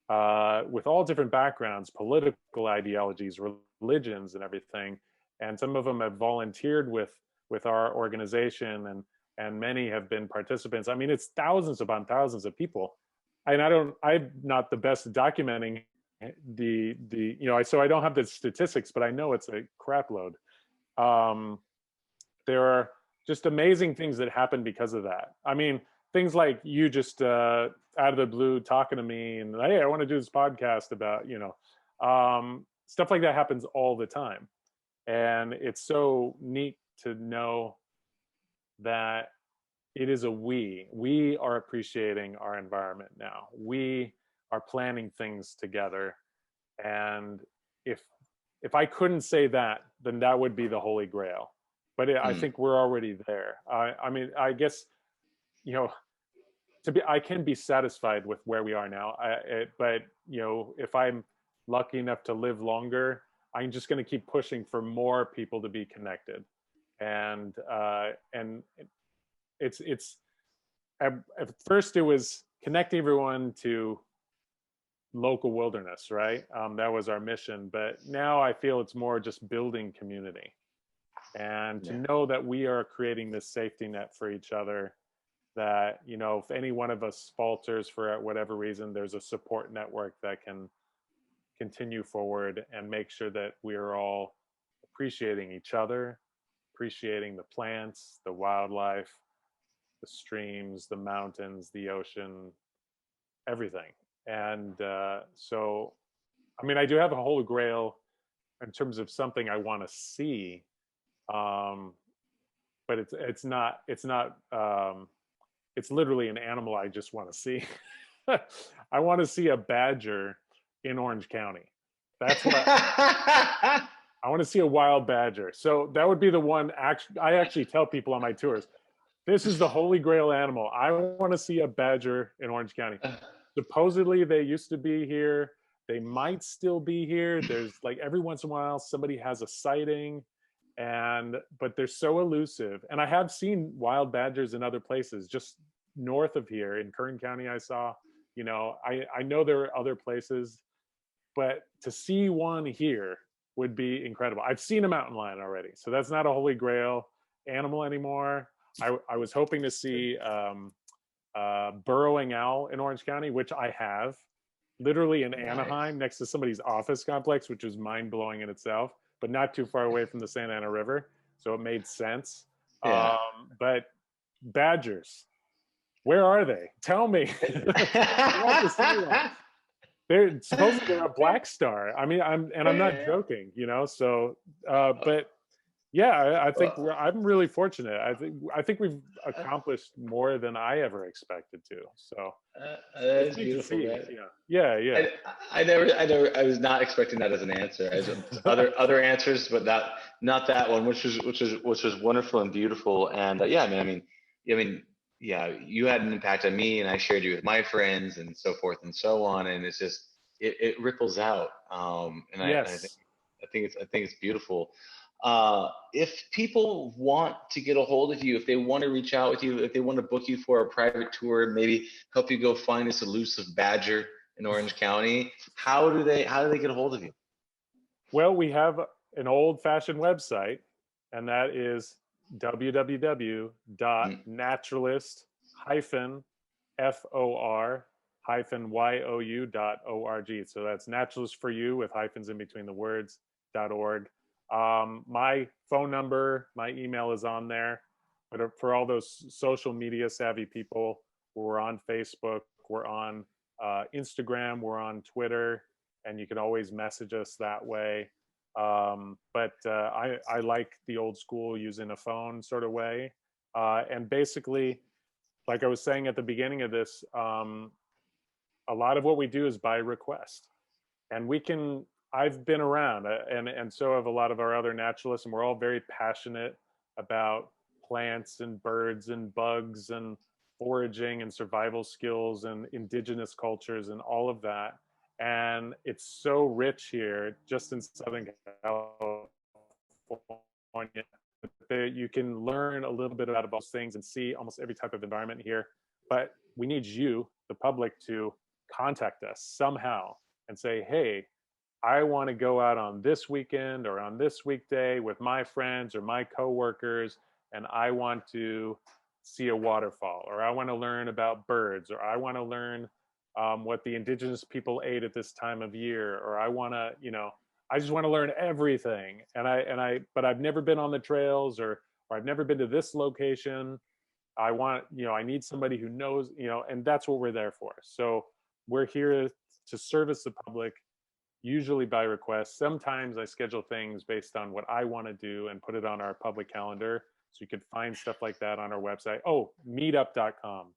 with all different backgrounds, political ideologies, religions, and everything, and some of them have volunteered with our organization, and many have been participants. I mean, it's thousands upon thousands of people, and I'm not the best at documenting so I don't have the statistics, but I know it's a crap load. There are just amazing things that happen because of that. I mean, things like you just out of the blue talking to me and, hey, I want to do this podcast about, stuff like that happens all the time. And it's so neat to know that it is we are appreciating our environment now. We are planning things together. And if I couldn't say that, then that would be the Holy Grail. But I think we're already there. I mean, I guess you know, I can be satisfied with where we are now. But you know, if I'm lucky enough to live longer, I'm just going to keep pushing for more people to be connected. And it's at first it was connecting everyone to local wilderness, right? That was our mission. But now I feel it's more just building community, and to know that we are creating this safety net for each other, that, you know, if any one of us falters for whatever reason, there's a support network that can continue forward and make sure that we are all appreciating each other, appreciating the plants, the wildlife, the streams, the mountains, the ocean, everything. And so, I mean, I do have a holy grail in terms of something I want to see, but it's not it's literally an animal I just want to see. I want to see a badger in Orange County. That's what I want to see, a wild badger. So that would be the one. I actually tell people on my tours, this is the holy grail animal. I want to see a badger in Orange County. Supposedly they used to be here. They might still be here. There's like every once in a while somebody has a sighting, but they're so elusive. And I have seen wild badgers in other places, just north of here in Kern County. I saw, you know, I know there are other places, but to see one here would be incredible. I've seen a mountain lion already, so that's not a holy grail animal anymore. I was hoping to see burrowing owl in Orange County, which I have, literally in Anaheim, next to somebody's office complex, which was mind-blowing in itself, but not too far away from the Santa Ana River, so it made sense. Yeah. But badgers, where are they? Tell me. I want to see them. They're supposedly they're a black star. I mean, I'm not joking, you know. So, but yeah, I think I'm really fortunate. I think we've accomplished more than I ever expected to. So that's beautiful. Yeah. I was not expecting that as an answer. As other answers, but not that one, which was wonderful and beautiful. And yeah, yeah, you had an impact on me, and I shared you with my friends, and so forth and so on. And it's just it ripples out. And yes. I think it's beautiful. If people want to get a hold of you, if they want to reach out with you, if they want to book you for a private tour, maybe help you go find this elusive badger in Orange County, how do they get a hold of you? Well, we have an old-fashioned website, and that is www.naturalist-for-you.org. So that's naturalist for you with hyphens in between the words .org. My phone number, my email is on there. But for all those social media savvy people, we're on Facebook, we're on Instagram, we're on Twitter, and you can always message us that way. But I like the old school using a phone sort of way. And basically, like I was saying at the beginning of this, a lot of what we do is by request. And I've been around, and so have a lot of our other naturalists, and we're all very passionate about plants and birds and bugs and foraging and survival skills and indigenous cultures and all of that. And it's so rich here, just in Southern California, that you can learn a little bit about those things and see almost every type of environment here. But we need you, the public, to contact us somehow and say, hey, I want to go out on this weekend or on this weekday with my friends or my coworkers, and I want to see a waterfall, or I want to learn about birds, or I want to learn what the indigenous people ate at this time of year, or I want to, I just want to learn everything. But I've never been on the trails, or I've never been to this location. I need somebody who knows, and that's what we're there for. So we're here to service the public, usually by request. Sometimes I schedule things based on what I want to do and put it on our public calendar. So you can find stuff like that on our website. Oh, meetup.com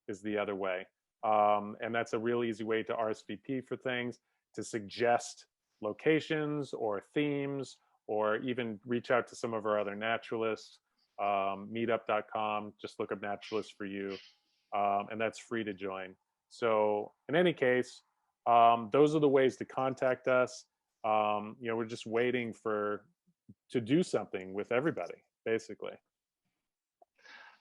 is the other way. And that's a real easy way to RSVP for things, to suggest locations or themes, or even reach out to some of our other naturalists. meetup.com. Just look up Naturalist for You, and that's free to join. So in any case, those are the ways to contact us. We're just waiting to do something with everybody, basically.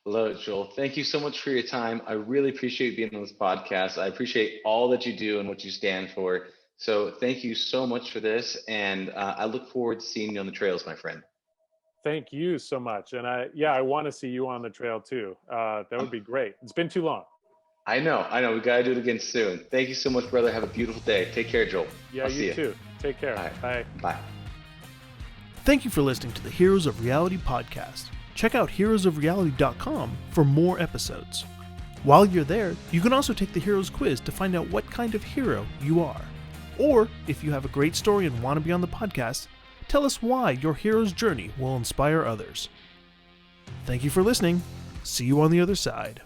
Love it, Joel. Thank you so much for your time. I really appreciate being on this podcast. I appreciate all that you do and what you stand for. So thank you so much for this. And I look forward to seeing you on the trails, my friend. Thank you so much. And I want to see you on the trail too. That would be great. It's been too long. I know. We got to do it again soon. Thank you so much, brother. Have a beautiful day. Take care, Joel. Yeah, you too. Take care. Right. Bye. Bye. Thank you for listening to the Heroes of Reality podcast. Check out heroesofreality.com for more episodes. While you're there, you can also take the Heroes quiz to find out what kind of hero you are. Or, if you have a great story and want to be on the podcast, tell us why your hero's journey will inspire others. Thank you for listening. See you on the other side.